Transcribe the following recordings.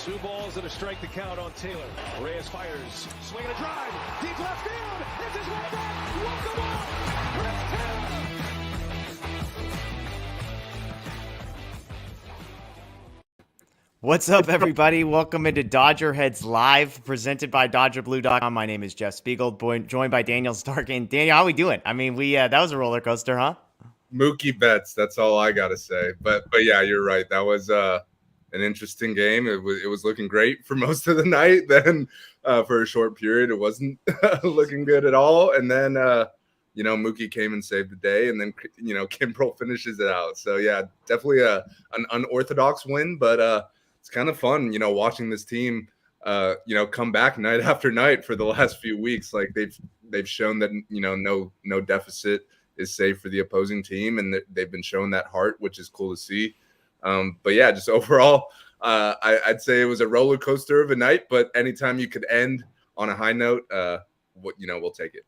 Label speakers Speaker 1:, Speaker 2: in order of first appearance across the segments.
Speaker 1: 2 balls and a strike to count on Taylor. Reyes fires, swinging a drive, deep left field. This is way back. Walk the ball. Chris Taylor.
Speaker 2: What's up, everybody? Welcome into DodgerHeads Live, presented by DodgerBlue.com. My name is Jeff Spiegel, joined by Daniel Starkand. Daniel, how we doing? I mean, that was a roller coaster, huh?
Speaker 3: Mookie Betts. That's all I gotta say. But yeah, you're right. That was an interesting game. It was looking great for most of the night. Then for a short period, it wasn't looking good at all. And then Mookie came and saved the day. And then Kimbrel finishes it out. So yeah, definitely an unorthodox win, but it's kind of fun, watching this team come back night after night for the last few weeks. Like they've shown that no deficit is safe for the opposing team, and they've been showing that heart, which is cool to see. But yeah, just overall, I'd say it was a roller coaster of a night. But anytime you could end on a high note, we'll take it.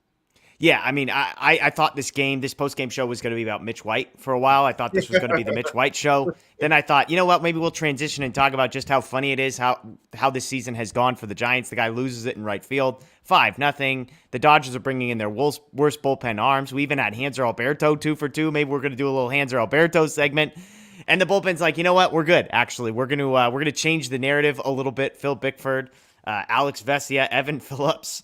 Speaker 2: Yeah, I mean, I thought this post-game show was going to be about Mitch White for a while. I thought this was going to be the Mitch White show. Then I thought, you know what, maybe we'll transition and talk about just how funny it is, how this season has gone for the Giants. The guy loses it in right field, 5-0. The Dodgers are bringing in their worst bullpen arms. We even had Hanser Alberto 2 for 2. Maybe we're going to do a little Hanser Alberto segment. And the bullpen's like, you know what, we're good, actually. We're going to change the narrative a little bit. Phil Bickford, Alex Vesia, Evan Phillips,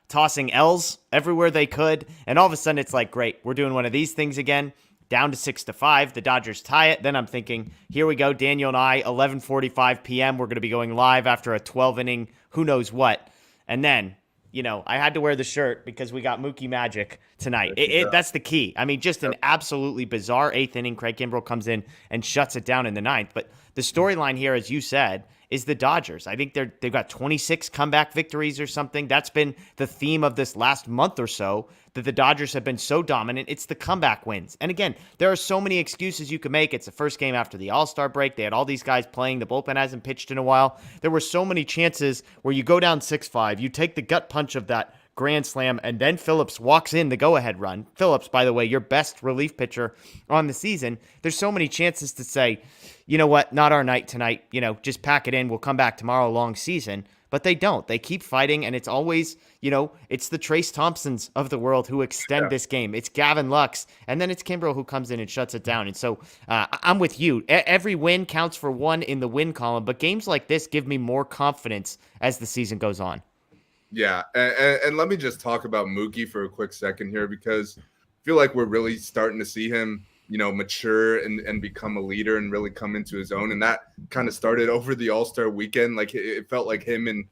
Speaker 2: tossing L's everywhere they could. And all of a sudden it's like, great, we're doing one of these things again. Down to 6-5. The Dodgers tie it. Then I'm thinking, here we go. Daniel and I, 11:45 p.m. We're going to be going live after a 12-inning who knows what. And then, I had to wear the shirt because we got Mookie Magic tonight. That's the key. I mean, just an absolutely bizarre 8th inning. Craig Kimbrel comes in and shuts it down in the 9th. But the storyline here, as you said, is the Dodgers. I think they've got 26 comeback victories or something. That's been the theme of this last month or so, that the Dodgers have been so dominant. It's the comeback wins. And again, there are so many excuses you can make. It's the first game after the All-Star break. They had all these guys playing. The bullpen hasn't pitched in a while. There were so many chances where you go down 6-5, you take the gut punch of that grand slam, and then Phillips walks in the go-ahead run. Phillips, by the way, your best relief pitcher on the season. There's so many chances to say, you know what, not our night tonight. Just pack it in. We'll come back tomorrow, long season. But they don't. They keep fighting, and it's always, it's the Trace Thompsons of the world who extend this game. It's Gavin Lux, and then it's Kimbrel who comes in and shuts it down. And so I'm with you. Every win counts for one in the win column, but games like this give me more confidence as the season goes on.
Speaker 3: Yeah, and let me just talk about Mookie for a quick second here, because I feel like we're really starting to see him mature and become a leader and really come into his own. And that kind of started over the All-Star weekend. Like it felt like him and,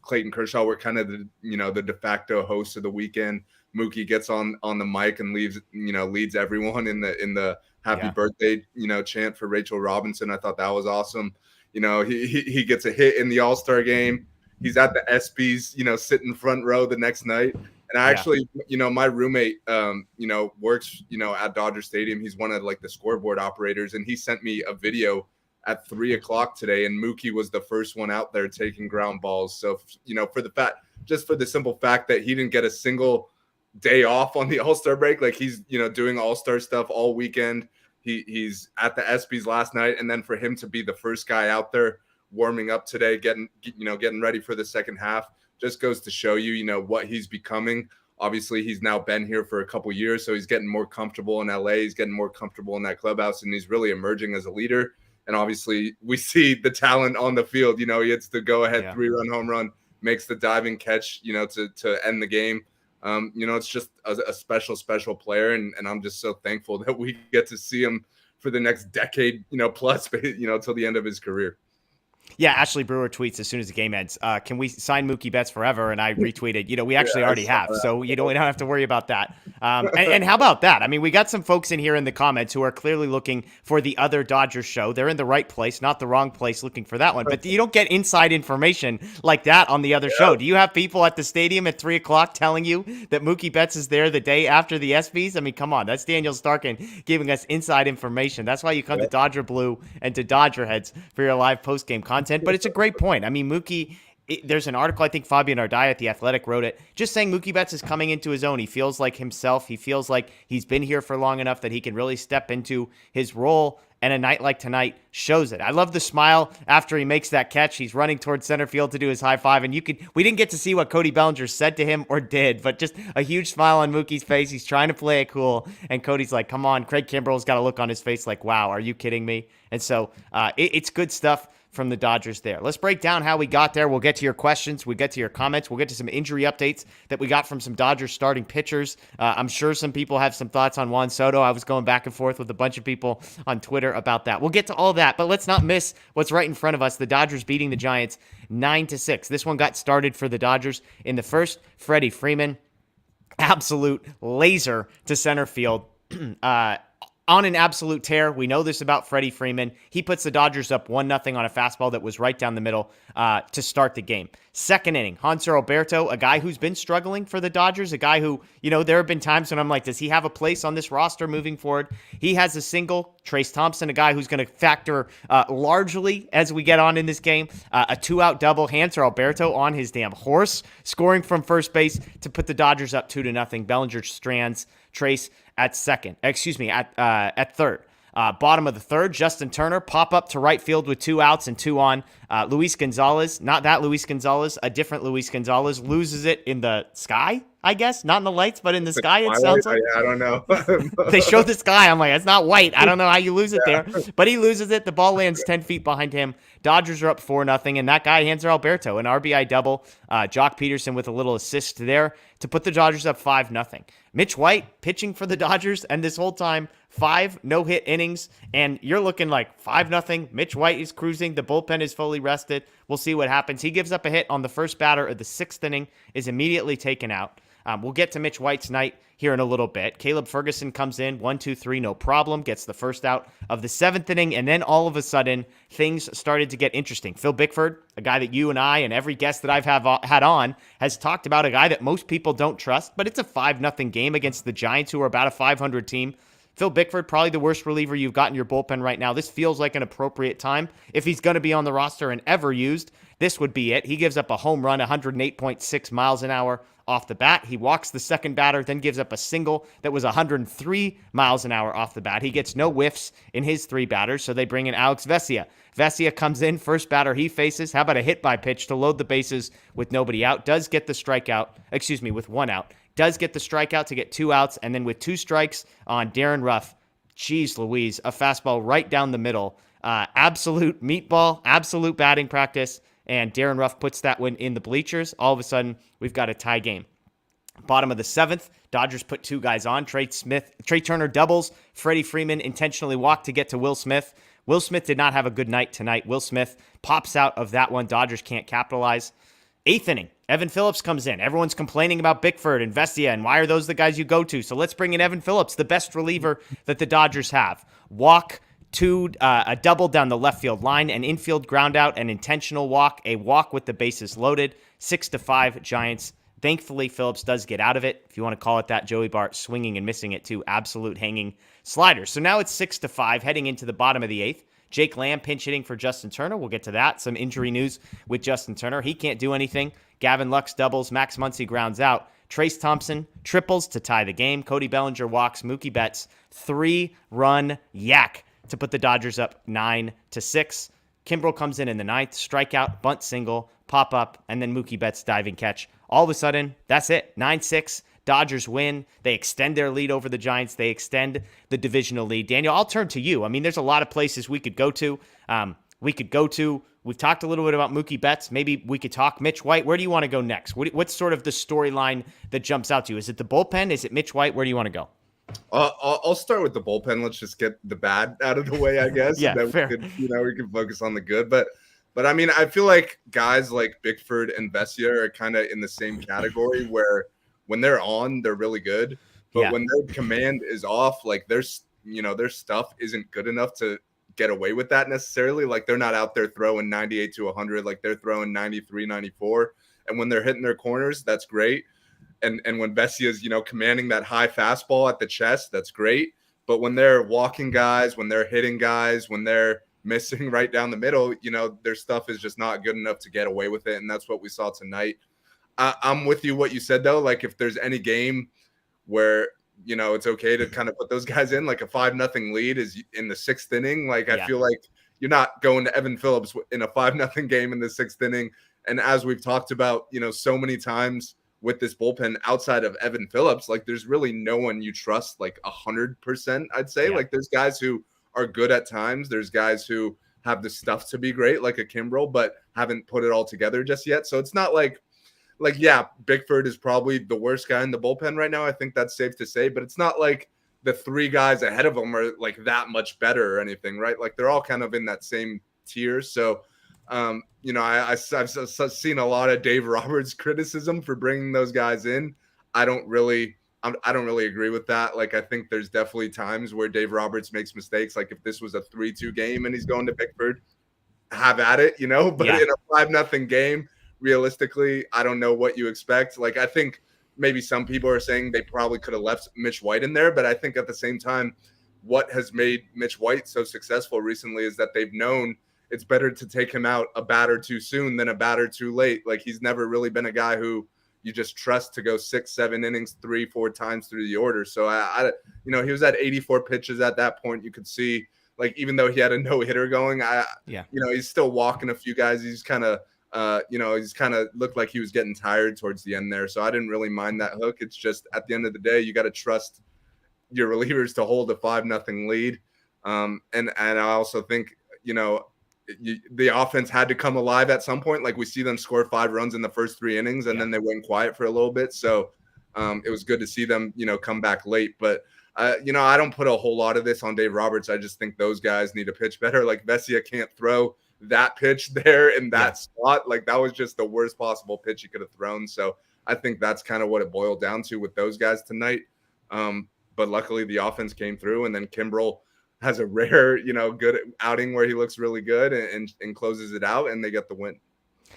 Speaker 3: Clayton Kershaw were kind of the de facto hosts of the weekend. Mookie gets on the mic and leads everyone in the happy birthday, chant for Rachel Robinson. I thought that was awesome. He gets a hit in the All-Star game. He's at the ESPYs, sitting front row the next night. And I actually, my roommate, works, at Dodger Stadium. He's one of the scoreboard operators, and he sent me a video at 3:00 today. And Mookie was the first one out there taking ground balls. So, for the simple fact that he didn't get a single day off on the All-Star break, like he's, doing All-Star stuff all weekend. He's at the ESPYs last night. And then for him to be the first guy out there warming up today, getting ready for the second half, just goes to show you, what he's becoming. Obviously, he's now been here for a couple years, so he's getting more comfortable in LA. He's getting more comfortable in that clubhouse, and he's really emerging as a leader. And obviously, we see the talent on the field. He hits the go-ahead 3-run home run, makes the diving catch, to end the game. It's just a special player, and I'm just so thankful that we get to see him for the next decade, plus, till the end of his career.
Speaker 2: Yeah, Ashley Brewer tweets as soon as the game ends, can we sign Mookie Betts forever? And I retweeted, we actually already have. So, we don't have to worry about that. And how about that? I mean, we got some folks in here in the comments who are clearly looking for the other Dodgers show. They're in the right place, not the wrong place looking for that one. But you don't get inside information like that on the other show. Do you have people at the stadium at 3:00 telling you that Mookie Betts is there the day after the ESPYs? I mean, come on. That's Daniel Starkand giving us inside information. That's why you come to Dodger Blue and to DodgerHeads for your live post-game content. But it's a great point. I mean, Mookie, there's an article, I think Fabian Ardai at The Athletic wrote it, just saying Mookie Betts is coming into his own. He feels like himself. He feels like he's been here for long enough that he can really step into his role. and a night like tonight shows it. I love the smile after he makes that catch. He's running towards center field to do his high five, and we didn't get to see what Cody Bellinger said to him or did, but just a huge smile on Mookie's face. He's trying to play it cool, and Cody's like, come on. Craig Kimbrell's got a look on his face like, wow, are you kidding me? And so it's good stuff from the Dodgers there. Let's break down how we got there. We'll get to your questions. We'll get to your comments. We'll get to some injury updates that we got from some Dodgers starting pitchers. I'm sure some people have some thoughts on Juan Soto. I was going back and forth with a bunch of people on Twitter about that. We'll get to all that, but let's not miss what's right in front of us. The Dodgers beating the Giants 9-6. This one got started for the Dodgers in the first. Freddie Freeman, absolute laser to center field. On an absolute tear. We know this about Freddie Freeman. He puts the Dodgers up 1-0 on a fastball that was right down the middle to start the game. Second inning, Hanser Alberto, a guy who's been struggling for the Dodgers, a guy who, there have been times when I'm like, does he have a place on this roster moving forward? He has a single. Trace Thompson, a guy who's going to factor largely as we get on in this game. A 2-out double. Hanser Alberto on his damn horse, scoring from first base to put the Dodgers up 2-0. Bellinger strands Trace at third. Bottom of the third, Justin Turner pop up to right field with 2 outs and 2 on. Luis Gonzalez, not that Luis Gonzalez, a different Luis Gonzalez, loses it in the sky, I guess. Not in the lights, but in the sky, it sounds like.
Speaker 3: I don't know.
Speaker 2: They showed the sky. I'm like, it's not white. I don't know how you lose it there. But he loses it. The ball lands 10 feet behind him. Dodgers are up 4-0, and that guy, Hanser Alberto, an RBI double. Jock Peterson with a little assist there to put the Dodgers up 5-0. Mitch White pitching for the Dodgers, and this whole time, 5 no-hit innings, and you're looking like 5-0. Mitch White is cruising. The bullpen is fully rested. We'll see what happens. He gives up a hit on the first batter of the 6th inning, is immediately taken out. We'll get to Mitch White's night here in a little bit. Caleb Ferguson comes in, 1-2-3, no problem, gets the first out of the 7th inning, and then all of a sudden, things started to get interesting. Phil Bickford, a guy that you and I and every guest that I've had on has talked about, a guy that most people don't trust, but it's a 5-0 game against the Giants, who are about a 500 team. Phil Bickford, probably the worst reliever you've got in your bullpen right now. This feels like an appropriate time. If he's going to be on the roster and ever used, this would be it. He gives up a home run, 108.6 miles an hour off the bat. He walks the second batter, then gives up a single that was 103 miles an hour off the bat. He gets no whiffs in his 3 batters, so they bring in Alex Vesia. Vesia comes in, first batter he faces. How about a hit by pitch to load the bases with nobody out? Does get the strikeout, with 1 out. Does get the strikeout to get 2 outs, and then with 2 strikes on Darren Ruff, geez Louise, a fastball right down the middle. Absolute meatball, absolute batting practice, and Darren Ruff puts that one in the bleachers. All of a sudden, we've got a tie game. Bottom of the 7th, Dodgers put 2 guys on. Trey Turner doubles. Freddie Freeman intentionally walked to get to Will Smith. Will Smith did not have a good night tonight. Will Smith pops out of that one. Dodgers can't capitalize. 8th inning, Evan Phillips comes in. Everyone's complaining about Bickford and Vesia, and why are those the guys you go to? So let's bring in Evan Phillips, the best reliever that the Dodgers have. Walk, a double down the left field line, an infield ground out, an intentional walk, a walk with the bases loaded. 6-5 Giants. Thankfully, Phillips does get out of it. If you want to call it that, Joey Bart swinging and missing it too. Absolute hanging sliders. So now it's 6-5 heading into the bottom of the 8th. Jake Lamb pinch hitting for Justin Turner. We'll get to that. Some injury news with Justin Turner. He can't do anything. Gavin Lux doubles. Max Muncy grounds out. Trace Thompson triples to tie the game. Cody Bellinger walks. Mookie Betts 3-run yak to put the Dodgers up 9-6. Kimbrel comes in the 9th. Strikeout, bunt single, pop up, and then Mookie Betts diving catch. All of a sudden, that's it. 9-6. Dodgers win. They extend their lead over the Giants. They extend the divisional lead. Daniel, I'll turn to you. I mean, there's a lot of places we could go to. We've talked a little bit about Mookie Betts. Maybe we could talk Mitch White. Where do you want to go next? What's sort of the storyline that jumps out to you? Is it the bullpen? Is it Mitch White? Where do you want to go?
Speaker 3: I'll start with the bullpen. Let's just get the bad out of the way, I guess.
Speaker 2: Yeah,
Speaker 3: then
Speaker 2: fair.
Speaker 3: We can focus on the good. But I mean, I feel like guys like Bickford and Vesia are kind of in the same category where when they're on, they're really good. But when their command is off, like their stuff isn't good enough to get away with that necessarily. Like they're not out there throwing 98 to 100. Like they're throwing 93, 94. And when they're hitting their corners, that's great. And when Vesia is, commanding that high fastball at the chest, that's great. But when they're walking guys, when they're hitting guys, when they're missing right down the middle, their stuff is just not good enough to get away with it. And that's what we saw tonight. I'm with you what you said, though. Like if there's any game where it's okay to kind of put those guys in. Like a 5-0 lead is in the 6th inning. Like I feel like you're not going to Evan Phillips in a 5-0 game in the 6th inning. And as we've talked about, so many times with this bullpen outside of Evan Phillips, like there's really no one you trust like 100%, I'd say. Like there's guys who are good at times. There's guys who have the stuff to be great, like a Kimbrel, but haven't put it all together just yet. So it's not like, Bickford is probably the worst guy in the bullpen right now. I think that's safe to say, but it's not like the 3 guys ahead of him are like that much better or anything, right? Like they're all kind of in that same tier. So, I've seen a lot of Dave Roberts criticism for bringing those guys in. I don't really agree with that. Like I think there's definitely times where Dave Roberts makes mistakes. Like if this was a 3-2 game and he's going to Bickford, have at it, But in a 5-0 game, realistically, I don't know what you expect. Like I think maybe some people are saying they probably could have left Mitch White in there, but I think at the same time, what has made Mitch White so successful recently is that they've known it's better to take him out a batter too soon than a batter too late. Like he's never really been a guy who you just trust to go 6-7 innings 3-4 times through the order. So he was at 84 pitches at that point. You could see, like, even though he had a no-hitter going, he's still walking a few guys. He's kind of looked like he was getting tired towards the end there. So I didn't really mind that hook. It's just at the end of the day, you got to trust your relievers to hold a 5-0 lead. And I also think, the offense had to come alive at some point. Like we see them score 5 runs in the first 3 innings and then they went quiet for a little bit. So it was good to see them, come back late. But, I don't put a whole lot of this on Dave Roberts. I just think those guys need to pitch better. Like Vesia can't throw that pitch there in that spot. Like that was just the worst possible pitch he could have thrown. So I think that's kind of what it boiled down to with those guys tonight. But luckily the offense came through, and then Kimbrel has a rare, good outing where he looks really good and closes it out, and they get the win.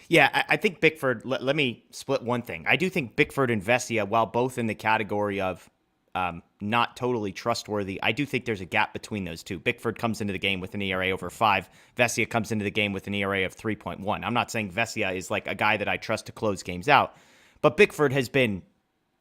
Speaker 2: Yeah, I think Bickford, let me split one thing. I do think Bickford and Vesia, while both in the category of not totally trustworthy, I do think there's a gap between those two. Bickford comes into the game with an ERA over 5. Vesia comes into the game with an ERA of 3.1. I'm not saying Vesia is like a guy that I trust to close games out, but Bickford has been,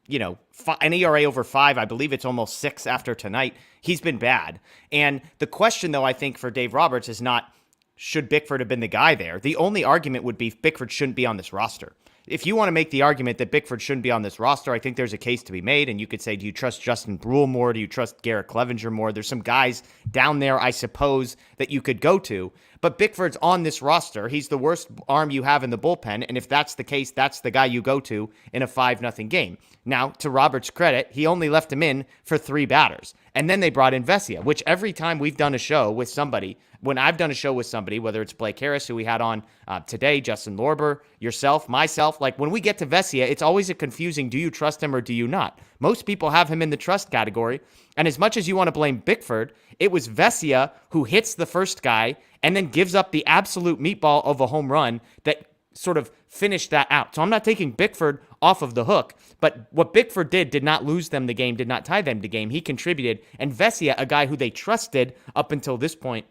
Speaker 2: an ERA over 5. I believe it's almost 6 after tonight. He's been bad. And the question, though, I think for Dave Roberts is not, should Bickford have been the guy there? The only argument would be Bickford shouldn't be on this roster. If you want to make the argument that Bickford shouldn't be on this roster, I think there's a case to be made. And you could say, do you trust Justin Brule more? Do you trust Garrett Clevenger more? There's some guys down there, I suppose, that you could go to. But Bickford's on this roster. He's the worst arm you have in the bullpen. And if that's the case, that's the guy you go to in a 5-0 game. Now, to Robert's credit, he only left him in for 3 batters. And then they brought in Vesia, which every time we've done a show with somebody, when I've done a show with somebody, whether it's Blake Harris, who we had on today, Justin Lorber, yourself, myself, like when we get to Vesia, it's always a confusing, do you trust him or do you not? Most people have him in the trust category. And as much as you want to blame Bickford, it was Vesia who hits the first guy and then gives up the absolute meatball of a home run that sort of finished that out. So I'm not taking Bickford off of the hook, but what Bickford did not lose them the game, did not tie them the game. He contributed. And Vesia, a guy who they trusted up until this point,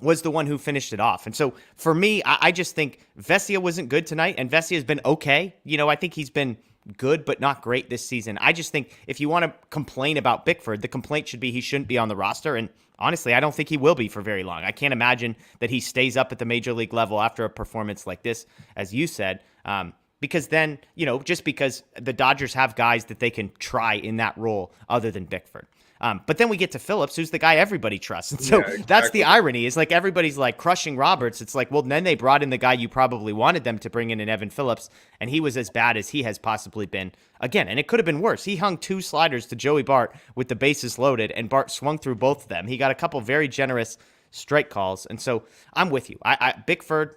Speaker 2: was the one who finished it off. And so for me, I just think Vesia wasn't good tonight, and Vesia has been okay. I think he's been good, but not great this season. I just think if you want to complain about Bickford, the complaint should be he shouldn't be on the roster. And honestly, I don't think he will be for very long. I can't imagine that he stays up at the major league level after a performance like this, as you said, because then, just because the Dodgers have guys that they can try in that role other than Bickford. But then we get to Phillips, who's the guy everybody trusts. And so that's the irony, is like everybody's like crushing Roberts. It's like, well, then they brought in the guy you probably wanted them to bring in Evan Phillips, and he was as bad as he has possibly been. Again, and it could have been worse. He hung 2 sliders to Joey Bart with the bases loaded, and Bart swung through both of them. He got a couple very generous strike calls. And so I'm with you. Bickford,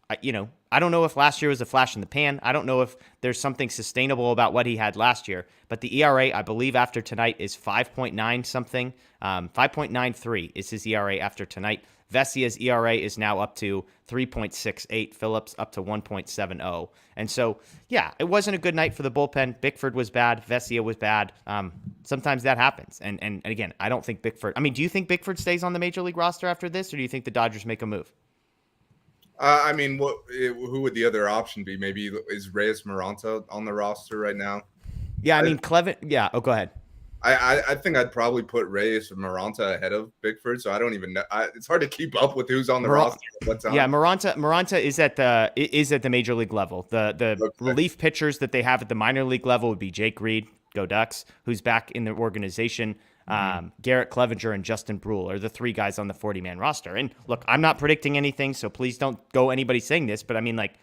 Speaker 2: I don't know if last year was a flash in the pan. I don't know if there's something sustainable about what he had last year. But the ERA, I believe, after tonight is 5.9 something. 5.93 is his ERA after tonight. Vesia's ERA is now up to 3.68. Phillips up to 1.70. And so, yeah, it wasn't a good night for the bullpen. Bickford was bad. Vesia was bad. Sometimes that happens. And again, I don't think Bickford. I mean, do you think Bickford stays on the major league roster after this, or do you think the Dodgers make a move?
Speaker 3: Who would the other option be? Maybe is Reyes Maranta on the roster right now?
Speaker 2: Yeah, I mean, Clevin. Yeah. Oh, go ahead.
Speaker 3: I think I'd probably put Reyes and Maranta ahead of Bickford, so I don't even know. It's hard to keep up with who's on the roster at what time.
Speaker 2: Yeah, Maranta is at the major league level. The
Speaker 3: Okay.
Speaker 2: relief pitchers that they have at the minor league level would be Jake Reed, go Ducks, who's back in the organization. Garrett Clevenger and Justin Brule are the three guys on the 40-man roster. And look, I'm not predicting anything, so please don't go anybody saying this, but I mean, like,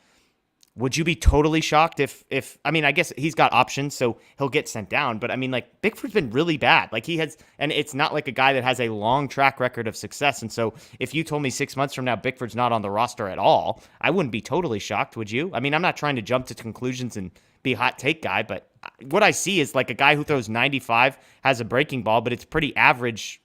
Speaker 2: would you be totally shocked if I mean, I guess he's got options, so he'll get sent down. But I mean, like, Bickford's been really bad. Like, he has, and it's not like a guy that has a long track record of success. And so if you told me 6 months from now Bickford's not on the roster at all, I wouldn't be totally shocked, would you? I mean, I'm not trying to jump to conclusions and be a hot take guy, but what I see is like a guy who throws 95, has a breaking ball, but it's pretty average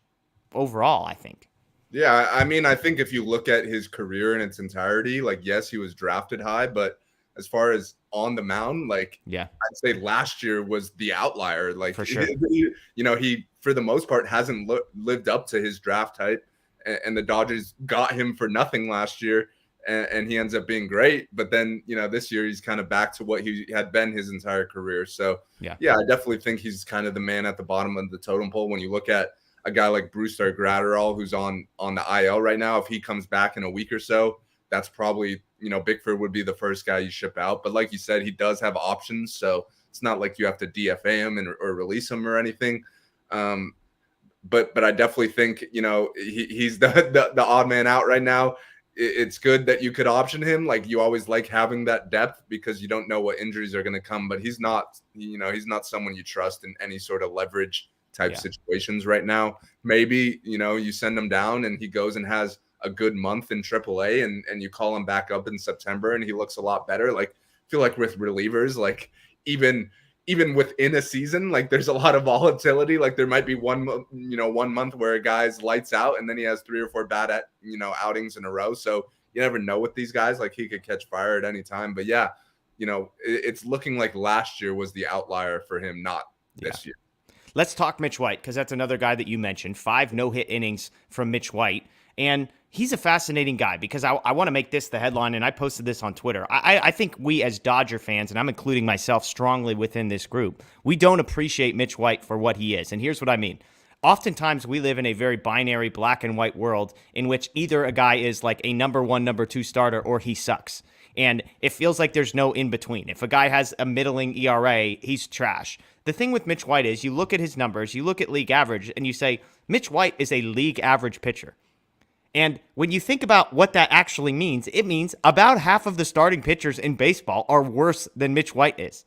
Speaker 2: overall, I think.
Speaker 3: Yeah, I mean, I think if you look at his career in its entirety, like, yes, he was drafted high, but as far as on the mound, like,
Speaker 2: yeah,
Speaker 3: I'd say last year was the outlier. Like,
Speaker 2: for sure.
Speaker 3: He for the most part hasn't lived up to his draft type, and the Dodgers got him for nothing last year, and he ends up being great. But then, this year he's kind of back to what he had been his entire career. So yeah, I definitely think he's kind of the man at the bottom of the totem pole. When you look at a guy like Brewster Gratterall, who's on the IL right now, if he comes back in a week or so, that's probably, Bickford would be the first guy you ship out. But like you said, he does have options. So it's not like you have to DFA him or release him or anything. But I definitely think, he's the odd man out right now. It's good that you could option him. Like, you always like having that depth because you don't know what injuries are going to come. But he's not, he's not someone you trust in any sort of leverage type situations right now. Maybe, you send him down and he goes and has a good month in AAA and you call him back up in September and he looks a lot better. Like, I feel like with relievers, like even within a season, like, there's a lot of volatility. Like, there might be one month where a guy's lights out and then he has 3 or 4 bad outings in a row. So you never know with these guys. Like, he could catch fire at any time. But yeah, it's looking like last year was the outlier for him, not this year.
Speaker 2: Let's talk Mitch White, because that's another guy that you mentioned. 5 no-hit innings from Mitch White. And he's a fascinating guy because I want to make this the headline, and I posted this on Twitter. I think we as Dodger fans, and I'm including myself strongly within this group, we don't appreciate Mitch White for what he is. And here's what I mean. Oftentimes, we live in a very binary black and white world in which either a guy is like a number 1, number 2 starter, or he sucks. And it feels like there's no in between. If a guy has a middling ERA, he's trash. The thing with Mitch White is you look at his numbers, you look at league average, and you say, Mitch White is a league average pitcher. And when you think about what that actually means, it means about half of the starting pitchers in baseball are worse than Mitch White is.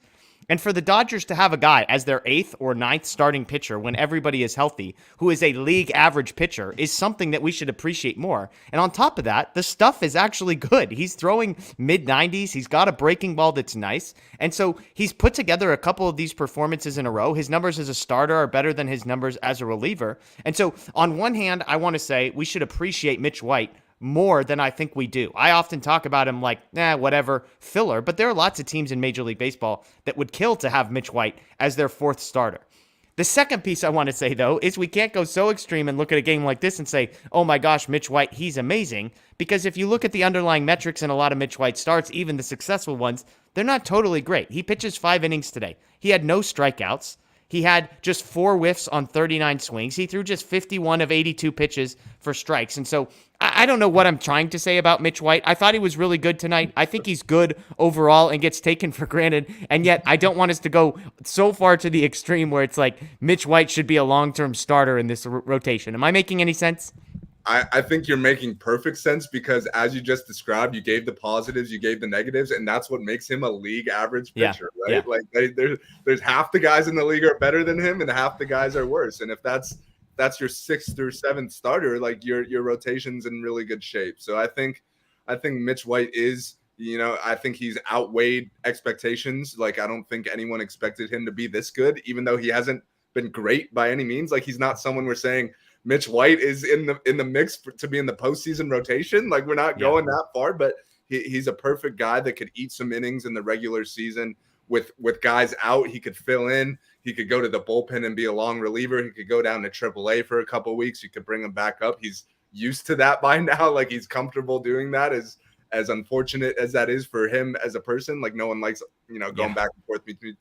Speaker 2: And for the Dodgers to have a guy as their 8th or 9th starting pitcher when everybody is healthy, who is a league average pitcher, is something that we should appreciate more. And on top of that, the stuff is actually good. He's throwing mid-90s. He's got a breaking ball that's nice. And so he's put together a couple of these performances in a row. His numbers as a starter are better than his numbers as a reliever. And so on one hand, I want to say we should appreciate Mitch White more than I think we do. I often talk about him like, whatever, filler, but there are lots of teams in Major League Baseball that would kill to have Mitch White as their 4th starter. The second piece I want to say, though, is we can't go so extreme and look at a game like this and say, oh my gosh, Mitch White, he's amazing. Because if you look at the underlying metrics in a lot of Mitch White starts, even the successful ones, they're not totally great. He pitches 5 innings today. He had no strikeouts. He had just 4 whiffs on 39 swings. He threw just 51 of 82 pitches for strikes. And so I don't know what I'm trying to say about Mitch White. I thought he was really good tonight. I think he's good overall and gets taken for granted. And yet I don't want us to go so far to the extreme where it's like Mitch White should be a long-term starter in this rotation. Am I making any sense?
Speaker 3: I think you're making perfect sense because, as you just described, you gave the positives, you gave the negatives, and that's what makes him a league average pitcher, right?
Speaker 2: Yeah.
Speaker 3: Like, there's half the guys in the league are better than him, and half the guys are worse. And if that's your 6th or 7th starter, like, your rotation's in really good shape. So I think Mitch White is, I think he's outweighed expectations. Like, I don't think anyone expected him to be this good, even though he hasn't been great by any means. Like, he's not someone we're saying Mitch White is in the mix to be in the postseason rotation. Like, we're not going that far, but he's a perfect guy that could eat some innings in the regular season with guys out. He could fill in. He could go to the bullpen and be a long reliever. He could go down to AAA for a couple of weeks. You could bring him back up. He's used to that by now. Like, he's comfortable doing that as as unfortunate as that is for him as a person. Like no one likes, going back and forth between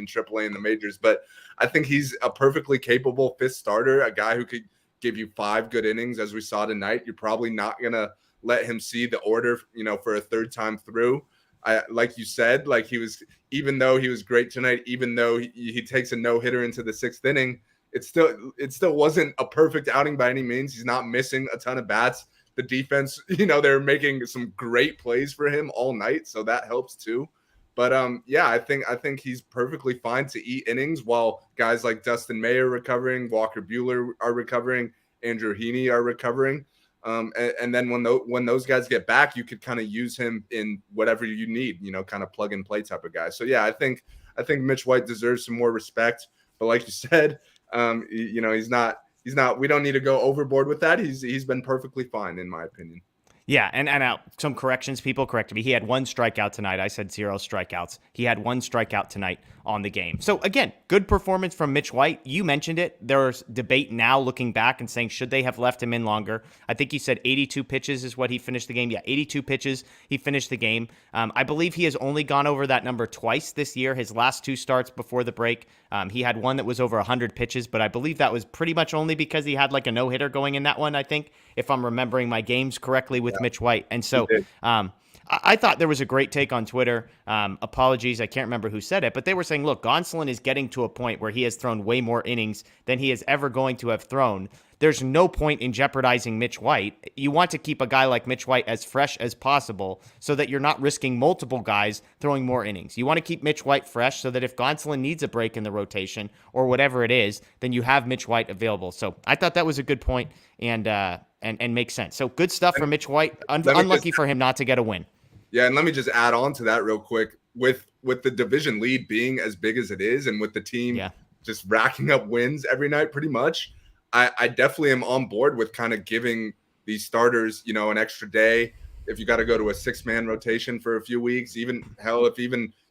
Speaker 3: AAA and the majors. But I think he's a perfectly capable fifth starter, a guy who could give you 5 good innings, as we saw tonight. You're probably not gonna let him see the order, for a third time through. Like you said, like even though he was great tonight, even though he takes a no-hitter into the 6th inning, it still wasn't a perfect outing by any means. He's not missing a ton of bats. The defense, they're making some great plays for him all night, so that helps too. But I think he's perfectly fine to eat innings while guys like Dustin May are recovering, Walker Buehler are recovering, Andrew Heaney are recovering. And then when those guys get back, you could kind of use him in whatever you need, kind of plug and play type of guy. So yeah, I think Mitch White deserves some more respect. But like you said, he's not. We don't need to go overboard with that. He's been perfectly fine in my opinion.
Speaker 2: Yeah, and some corrections. People corrected me. He had 1 strikeout tonight. I said 0 strikeouts. He had 1 strikeout tonight on the game. So, again, good performance from Mitch White. You mentioned it. There's debate now looking back and saying, should they have left him in longer? I think you said 82 pitches is what he finished the game. Yeah, 82 pitches he finished the game. I believe he has only gone over that number twice this year. His last 2 starts before the break, he had one that was over 100 pitches, but I believe that was pretty much only because he had like a no-hitter going in that one, I think, if I'm remembering my games correctly with Mitch White. And so I thought there was a great take on Twitter. Apologies, I can't remember who said it, but they were saying, look, Gonsolin is getting to a point where he has thrown way more innings than he is ever going to have thrown. There's no point in jeopardizing Mitch White. You want to keep a guy like Mitch White as fresh as possible so that you're not risking multiple guys throwing more innings. You want to keep Mitch White fresh so that if Gonsolin needs a break in the rotation or whatever it is, then you have Mitch White available. So I thought that was a good point and makes sense. So good stuff for Mitch White. Unlucky for him not to get a win.
Speaker 3: Yeah, and let me just add on to that real quick. With the division lead being as big as it is and with the team just racking up wins every night pretty much, I definitely am on board with kind of giving these starters, an extra day. If you got to go to a 6-man rotation for a few weeks, even if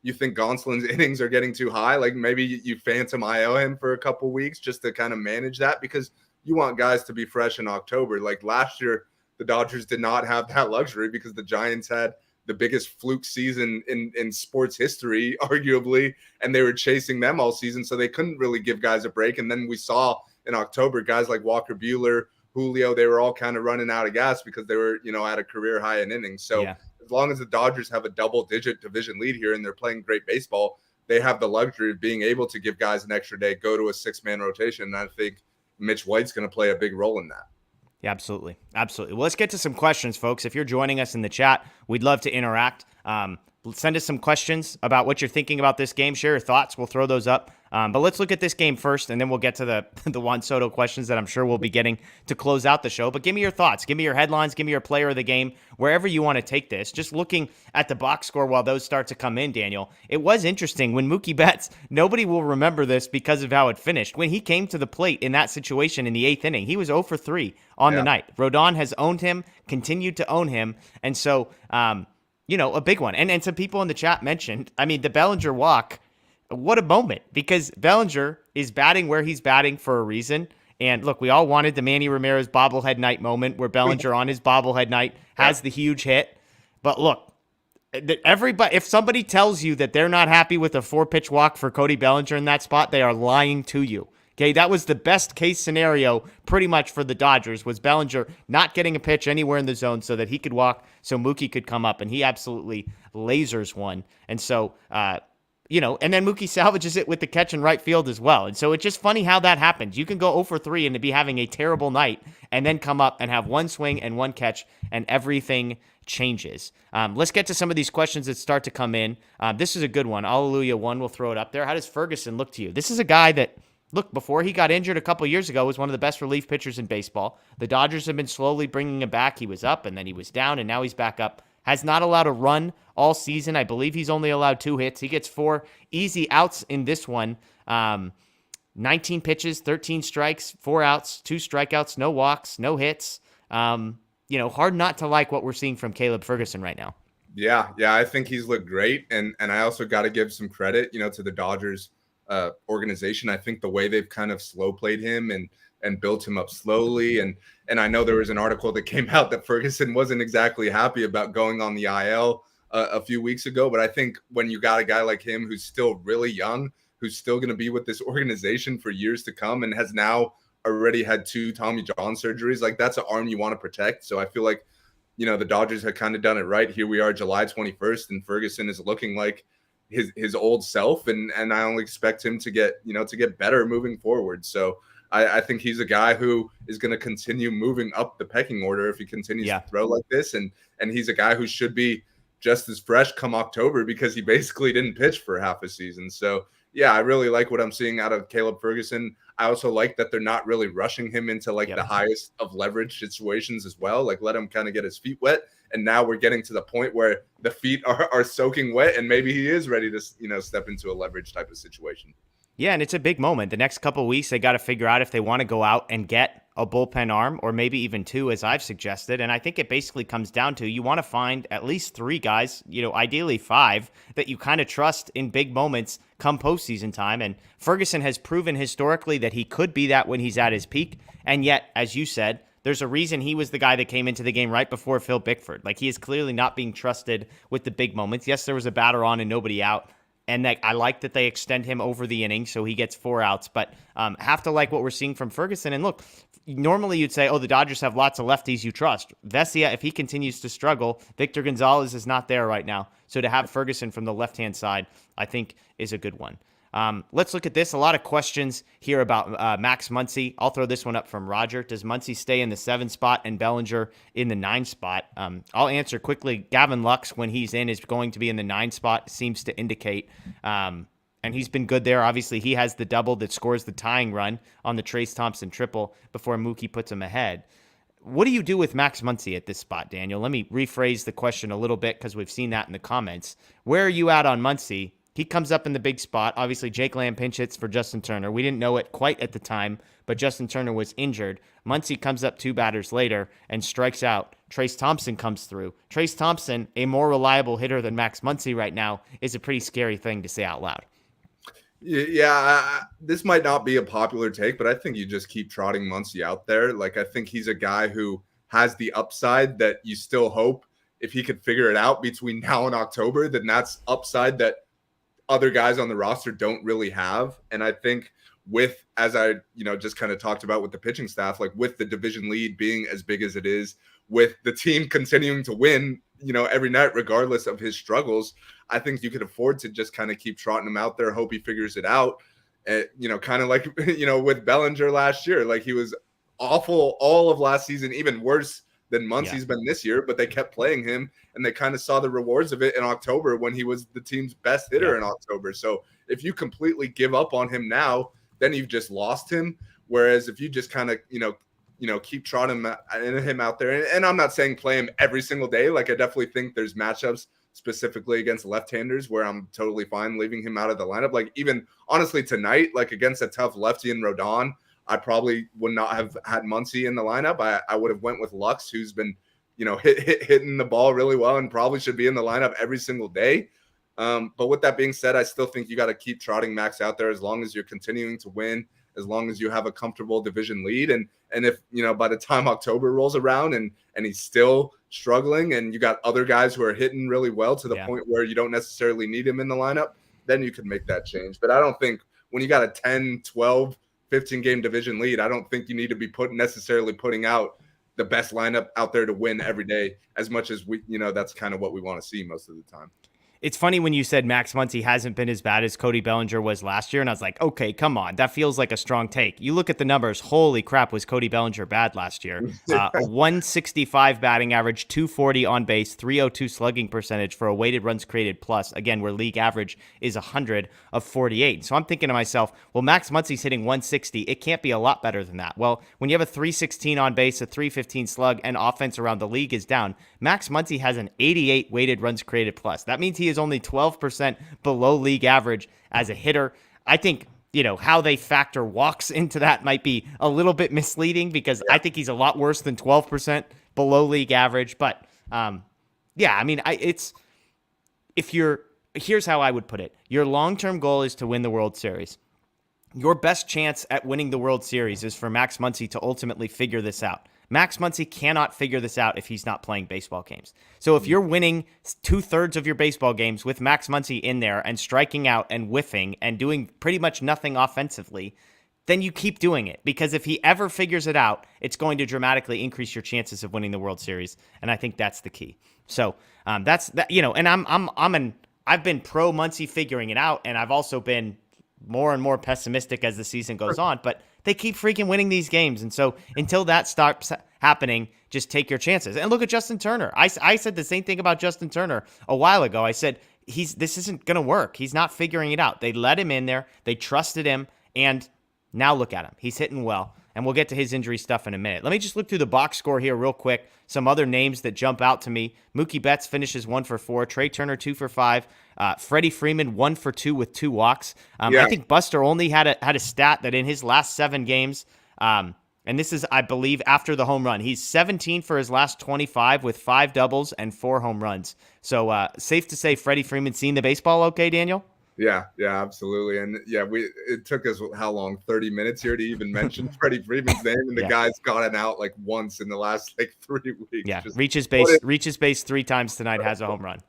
Speaker 3: you think Gonsolin's innings are getting too high, like maybe you phantom IL him for a couple weeks just to kind of manage that, because you want guys to be fresh in October. Like last year, the Dodgers did not have that luxury because the Giants had the biggest fluke season in sports history, arguably, and they were chasing them all season, so they couldn't really give guys a break. And then we saw in October, guys like Walker Buehler, Julio, they were all kind of running out of gas because they were, at a career high in innings. So as long as the Dodgers have a double-digit division lead here and they're playing great baseball, they have the luxury of being able to give guys an extra day, go to a 6-man rotation. And I think Mitch White's going to play a big role in that.
Speaker 2: Yeah, absolutely. Absolutely. Well, let's get to some questions, folks. If you're joining us in the chat, we'd love to interact. Send us some questions about what you're thinking about this game. Share your thoughts. We'll throw those up. But let's look at this game first, and then we'll get to the Juan Soto questions that I'm sure we'll be getting to close out the show. But give me your thoughts. Give me your headlines. Give me your player of the game, wherever you want to take this. Just looking at the box score while those start to come in, Daniel, it was interesting. When Mookie Betts, nobody will remember this because of how it finished. When he came to the plate in that situation in the 8th inning, he was 0 for 3 on the night. Rodon has owned him, continued to own him, and so a big one. And some people in the chat mentioned, the Bellinger walk, what a moment, because Bellinger is batting where he's batting for a reason. And look, we all wanted the Manny Ramirez bobblehead night moment where Bellinger on his bobblehead night has the huge hit. But look, everybody, if somebody tells you that they're not happy with a 4-pitch walk for Cody Bellinger in that spot, they are lying to you. Okay, that was the best case scenario pretty much for the Dodgers, was Bellinger not getting a pitch anywhere in the zone so that he could walk, so Mookie could come up, and he absolutely lasers one. And so, and then Mookie salvages it with the catch in right field as well. And so it's just funny how that happens. You can go 0 for 3 and to be having a terrible night and then come up and have one swing and one catch and everything changes. Let's get to some of these questions that start to come in. This is a good one. Alleluia 1, we'll throw it up there. How does Ferguson look to you? This is a guy that, look, before he got injured a couple years ago, was one of the best relief pitchers in baseball. The Dodgers have been slowly bringing him back. He was up, and then he was down, and now he's back up. Has not allowed a run all season. I believe he's only allowed 2 hits. He gets 4 easy outs in this one. 19 pitches, 13 strikes, 4 outs, 2 strikeouts, no walks, no hits. Hard not to like what we're seeing from Caleb Ferguson right now.
Speaker 3: Yeah, I think he's looked great. And I also got to give some credit, to the Dodgers organization. I think the way they've kind of slow played him and built him up slowly. And I know there was an article that came out that Ferguson wasn't exactly happy about going on the IL a few weeks ago. But I think when you got a guy like him who's still really young, who's still going to be with this organization for years to come and has now already had 2 Tommy John surgeries, like that's an arm you want to protect. So I feel like, the Dodgers have kind of done it right. Here we are July 21st and Ferguson is looking like his old self. And I only expect him to get better moving forward. So I think he's a guy who is going to continue moving up the pecking order if he continues to throw like this. And he's a guy who should be just as fresh come October because he basically didn't pitch for half a season. So yeah, I really like what I'm seeing out of Caleb Ferguson. I also like that they're not really rushing him into the highest of leverage situations as well. Like let him kind of get his feet wet. And now we're getting to the point where the feet are soaking wet and maybe he is ready to, step into a leverage type of situation.
Speaker 2: Yeah, and it's a big moment. The next couple of weeks, they got to figure out if they want to go out and get a bullpen arm or maybe even 2, as I've suggested. And I think it basically comes down to you want to find at least 3 guys, ideally 5, that you kind of trust in big moments come postseason time. And Ferguson has proven historically that he could be that when he's at his peak. And yet, as you said, there's a reason he was the guy that came into the game right before Phil Bickford. Like he is clearly not being trusted with the big moments. Yes, there was a batter on and nobody out. And that I like that they extend him over the inning so he gets 4 outs. But have to like what we're seeing from Ferguson. And look, normally you'd say, the Dodgers have lots of lefties you trust. Vesia, if he continues to struggle, Victor Gonzalez is not there right now. So to have Ferguson from the left-hand side, I think is a good one. Let's look at this. A lot of questions here about Max Muncy. I'll throw this one up from Roger. Does Muncy stay in the 7 spot and Bellinger in the 9 spot? I'll answer quickly. Gavin Lux, when he's in, is going to be in the 9 spot, seems to indicate. And he's been good there. Obviously, he has the double that scores the tying run on the Trace Thompson triple before Mookie puts him ahead. What do you do with Max Muncy at this spot, Daniel? Let me rephrase the question a little bit because we've seen that in the comments. Where are you at on Muncy? He comes up in the big spot. Obviously, Jake Lamb pinch hits for Justin Turner. We didn't know it quite at the time, but Justin Turner was injured. Muncy comes up 2 batters later and strikes out. Trace Thompson comes through. Trace Thompson, a more reliable hitter than Max Muncy right now, is a pretty scary thing to say out loud.
Speaker 3: Yeah, this might not be a popular take, but I think you just keep trotting Muncy out there. Like, I think he's a guy who has the upside that you still hope if he could figure it out between now and October, then that's upside that other guys on the roster don't really have. And I think with, as I, just kind of talked about with the pitching staff, like with the division lead being as big as it is, with the team continuing to win, every night, regardless of his struggles, I think you could afford to just kind of keep trotting him out there, hope he figures it out. Kind of like, with Bellinger last year, like he was awful all of last season, even worse than Muncy's been this year, but they kept playing him and they kind of saw the rewards of it in October when he was the team's best hitter in October. So if you completely give up on him now, then you've just lost him. Whereas if you just kind of, keep trotting him out there, and I'm not saying play him every single day. Like I definitely think there's matchups specifically against left-handers where I'm totally fine leaving him out of the lineup. Like even honestly tonight, like against a tough lefty in Rodon, I probably would not have had Muncy in the lineup. I would have went with Lux, who's been, hitting the ball really well and probably should be in the lineup every single day. But with that being said, I still think you got to keep trotting Max out there as long as you're continuing to win, as long as you have a comfortable division lead. And if, by the time October rolls around and he's still struggling and you got other guys who are hitting really well to the point where you don't necessarily need him in the lineup, then you can make that change. But I don't think when you got a 10, 12, 15 game division lead, I don't think you need to be necessarily putting out the best lineup out there to win every day as much as we, that's kind of what we want to see most of the time.
Speaker 2: It's funny when you said Max Muncy hasn't been as bad as Cody Bellinger was last year, and I was like, okay, come on. That feels like a strong take. You look at the numbers. Holy crap, was Cody Bellinger bad last year? 165 batting average, 240 on base, 302 slugging percentage for a weighted runs created plus, again, where league average is 100 of 48. So I'm thinking to myself, well, Max Muncy's hitting 160. It can't be a lot better than that. Well, when you have a 316 on base, a 315 slug, and offense around the league is down, Max Muncy has an 88 weighted runs created plus. That means he is only 12% below league average as a hitter. I think, how they factor walks into that might be a little bit misleading because I think he's a lot worse than 12% below league average. But, it's if you're here's how I would put it. Your long-term goal is to win the World Series. Your best chance at winning the World Series is for Max Muncy to ultimately figure this out. Max Muncy cannot figure this out if he's not playing baseball games. So if you're winning 2/3 of your baseball games with Max Muncy in there and striking out and whiffing and doing pretty much nothing offensively, then you keep doing it, because if he ever figures it out, it's going to dramatically increase your chances of winning the World Series, and I think that's the key. So that's that. And I've been pro Muncy figuring it out, and I've also been more and more pessimistic as the season goes on. But they keep freaking winning these games, and so until that starts happening, just take your chances. And look at Justin Turner. I said the same thing about Justin Turner a while ago. I said this isn't going to work. He's not figuring it out. They let him in there. They trusted him, and now look at him. He's hitting well, and we'll get to his injury stuff in a minute. Let me just look through the box score here real quick. Some other names that jump out to me. Mookie Betts finishes 1 for 4. Trey Turner 2 for 5. Freddie Freeman 1 for 2 with 2 walks. I think Buster only had a stat that in his last 7 games, and this is, I believe, after the home run, he's 17 for his last 25 with 5 doubles and 4 home runs. So safe to say Freddie Freeman seen the baseball okay, Daniel?
Speaker 3: Yeah, absolutely. And it took us how long? 30 minutes here to even mention Freddie Freeman's name, and the guy's gotten out like once in the last 3 weeks.
Speaker 2: Yeah, reaches base 3 times tonight, has a home run.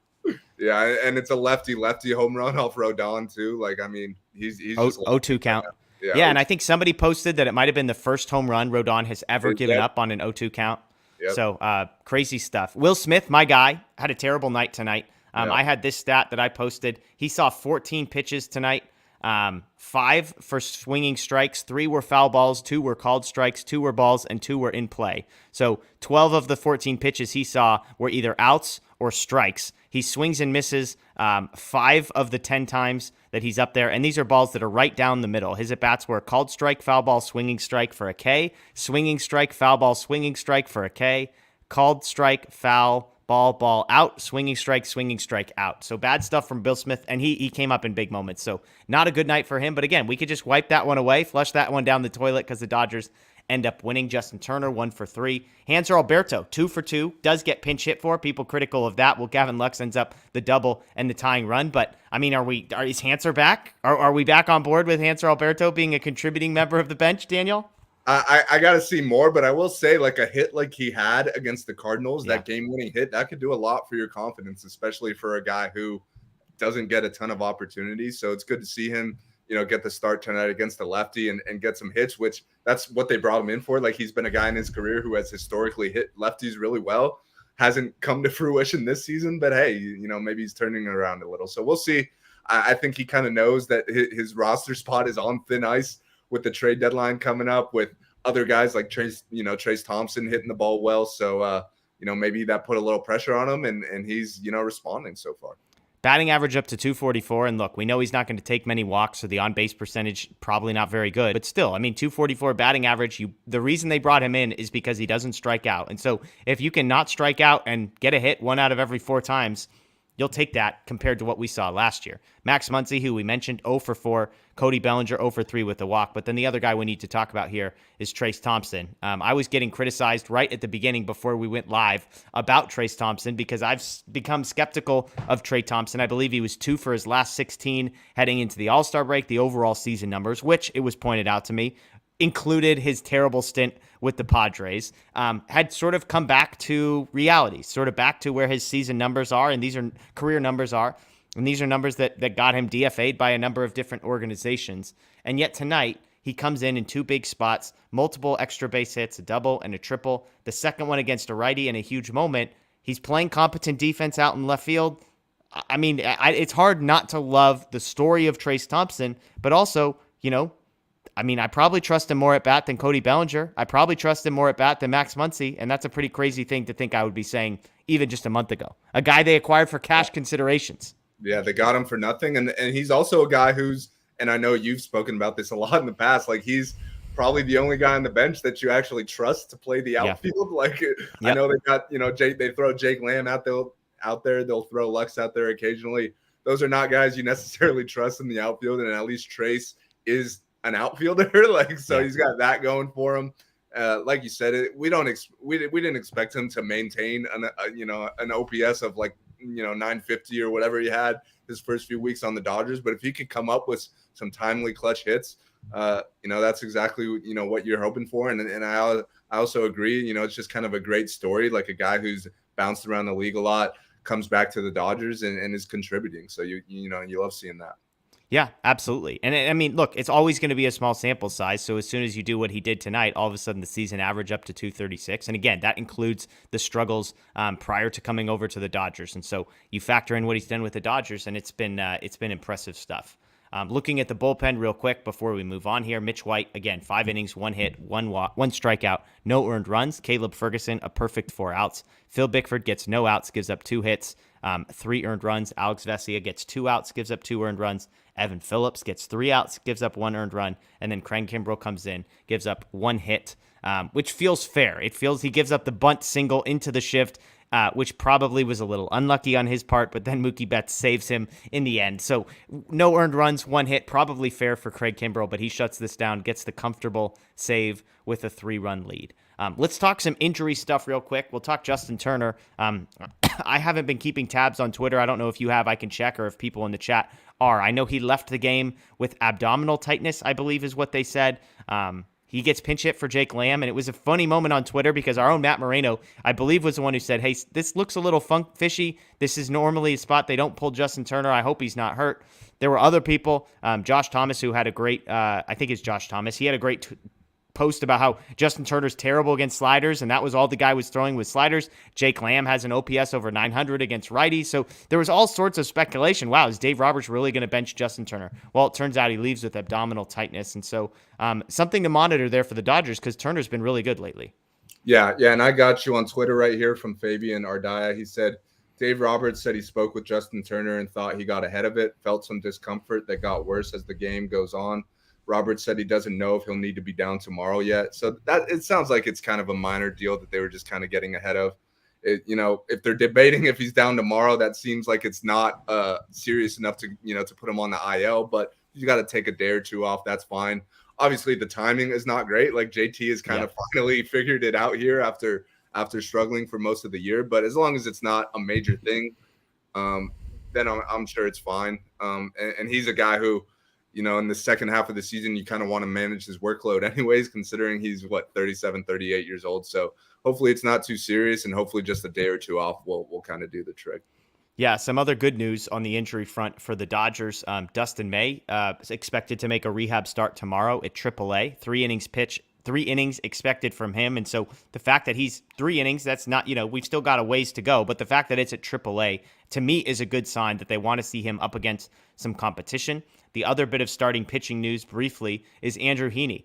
Speaker 3: Yeah, and it's a lefty home run off Rodon too. Like, I mean, he's just
Speaker 2: 0-2 count. Yeah, and I think somebody posted that it might have been the first home run Rodon has ever given up on an 0-2 count. Yep. So crazy stuff. Will Smith, my guy, had a terrible night tonight. I had this stat that I posted. He saw 14 pitches tonight, 5 for swinging strikes, 3 were foul balls, 2 were called strikes, 2 were balls, and 2 were in play. So 12 of the 14 pitches he saw were either outs or strikes. He swings and misses 5 of the 10 times that he's up there, and these are balls that are right down the middle. His at-bats were called strike, foul ball, swinging strike for a K, swinging strike, foul ball, swinging strike for a K, called strike, foul, ball out, swinging strike out. So bad stuff from Bill Smith, and he came up in big moments. So not a good night for him. But again, we could just wipe that one away, flush that one down the toilet, because the Dodgers end up winning. Justin Turner 1 for 3. Hanser Alberto 2 for 2. Does get pinch hit for. People critical of that. Well, Gavin Lux ends up the double and the tying run. But I mean, is Hanser back? Are we back on board with Hanser Alberto being a contributing member of the bench, Daniel?
Speaker 3: I got to see more, but I will say, like, a hit like he had against the Cardinals, that game-winning hit, that could do a lot for your confidence, especially for a guy who doesn't get a ton of opportunities. So it's good to see him, get the start tonight against the lefty and get some hits, which that's what they brought him in for. Like, he's been a guy in his career who has historically hit lefties really well. Hasn't come to fruition this season, but hey, maybe he's turning it around a little. So we'll see. I think he kind of knows that his roster spot is on thin ice with the trade deadline coming up, with other guys like Trace Thompson hitting the ball well. So, maybe that put a little pressure on him, and he's, responding so far.
Speaker 2: Batting average up to 244. And look, we know he's not going to take many walks, so the on-base percentage probably not very good. But still, I mean, 244 batting average, the reason they brought him in is because he doesn't strike out. And so if you can not strike out and get a hit 1 out of every 4 times, you'll take that compared to what we saw last year. Max Muncy, who we mentioned, 0 for 4. Cody Bellinger, 0 for 3 with the walk. But then the other guy we need to talk about here is Trace Thompson. I was getting criticized right at the beginning before we went live about Trace Thompson, because I've become skeptical of Trey Thompson. I believe he was 2 for his last 16 heading into the All-Star break. The overall season numbers, which it was pointed out to me, included his terrible stint with the Padres, had sort of come back to reality, sort of back to where his season numbers are, and these are career numbers are, and these are numbers that got him DFA'd by a number of different organizations. And yet tonight, he comes in 2 big spots, multiple extra base hits, a double and a triple, the second one against a righty in a huge moment. He's playing competent defense out in left field. I mean, it's hard not to love the story of Trace Thompson, but also, I probably trust him more at bat than Cody Bellinger. I probably trust him more at bat than Max Muncy, and that's a pretty crazy thing to think I would be saying even just a month ago. A guy they acquired for cash considerations.
Speaker 3: Yeah, they got him for nothing, and he's also a guy who's, and I know you've spoken about this a lot in the past, like he's probably the only guy on the bench that you actually trust to play the outfield. Like, I know they got, they throw Jake Lamb out there, they'll throw Lux out there occasionally. Those are not guys you necessarily trust in the outfield, and at least Trace is an outfielder. He's got that going for him. Like you said, we didn't expect him to maintain an OPS of 950 or whatever he had his first few weeks on the Dodgers, but if he could come up with some timely clutch hits, that's exactly, what you're hoping for. And I also agree, it's just kind of a great story, like a guy who's bounced around the league a lot, comes back to the Dodgers and is contributing. So you love seeing that.
Speaker 2: Yeah, absolutely. And I mean, look, it's always going to be a small sample size. So as soon as you do what he did tonight, all of a sudden the season average up to 236. And again, that includes the struggles prior to coming over to the Dodgers. And so you factor in what he's done with the Dodgers, and it's been impressive stuff. Looking at the bullpen real quick before we move on here, Mitch White, again, 5 innings, 1 hit, 1 strikeout, no earned runs. Caleb Ferguson, a perfect 4 outs. Phil Bickford gets no outs, gives up 2 hits, 3 earned runs. Alex Vesia gets 2 outs, gives up 2 earned runs. Evan Phillips gets 3 outs, gives up 1 earned run. And then Craig Kimbrell comes in, gives up 1 hit, which feels fair. It feels he gives up the bunt single into the shift, which probably was a little unlucky on his part, but then Mookie Betts saves him in the end. So no earned runs, 1 hit, probably fair for Craig Kimbrell, but he shuts this down, gets the comfortable save with a 3-run lead. Let's talk some injury stuff real quick. We'll talk Justin Turner. I haven't been keeping tabs on Twitter. I don't know if you have. I can check, or if people in the chat are. I know he left the game with abdominal tightness, I believe is what they said. He gets pinch hit for Jake Lamb, and it was a funny moment on Twitter because our own Matt Moreno, I believe, was the one who said, hey, this looks a little fishy. This is normally a spot they don't pull Justin Turner. I hope he's not hurt. There were other people, Josh Thomas, who had a great, I think it's Josh Thomas. He had a great post about how Justin Turner's terrible against sliders, and that was all the guy was throwing with sliders. Jake Lamb has an OPS over 900 against righties, so there was all sorts of speculation. Wow, is Dave Roberts really going to bench Justin Turner? Well, it turns out he leaves with abdominal tightness, and so something to monitor there for the Dodgers because Turner's been really good lately.
Speaker 3: Yeah, and I got you on Twitter right here from Fabian Ardaya. He said, Dave Roberts said he spoke with Justin Turner and thought he got ahead of it, felt some discomfort that got worse as the game goes on. Roberts said he doesn't know if he'll need to be down tomorrow yet. So that it sounds like it's kind of a minor deal that they were just kind of getting ahead of. If they're debating if he's down tomorrow, that seems like it's not serious enough to put him on the IL. But you got to take a day or 2 off. That's fine. Obviously, the timing is not great. Like JT has kind of finally figured it out here after struggling for most of the year. But as long as it's not a major thing, then I'm sure it's fine. And he's a guy who, in the second half of the season, you kind of want to manage his workload anyways, considering he's 37, 38 years old. So hopefully it's not too serious, and hopefully just a day or 2 off will kind of do the trick.
Speaker 2: Yeah, some other good news on the injury front for the Dodgers. Dustin May is expected to make a rehab start tomorrow at AAA. 3 innings pitch, 3 innings expected from him. And so the fact that he's 3 innings, that's not, we've still got a ways to go. But the fact that it's at AAA, to me, is a good sign that they want to see him up against some competition. The other bit of starting pitching news briefly is Andrew Heaney.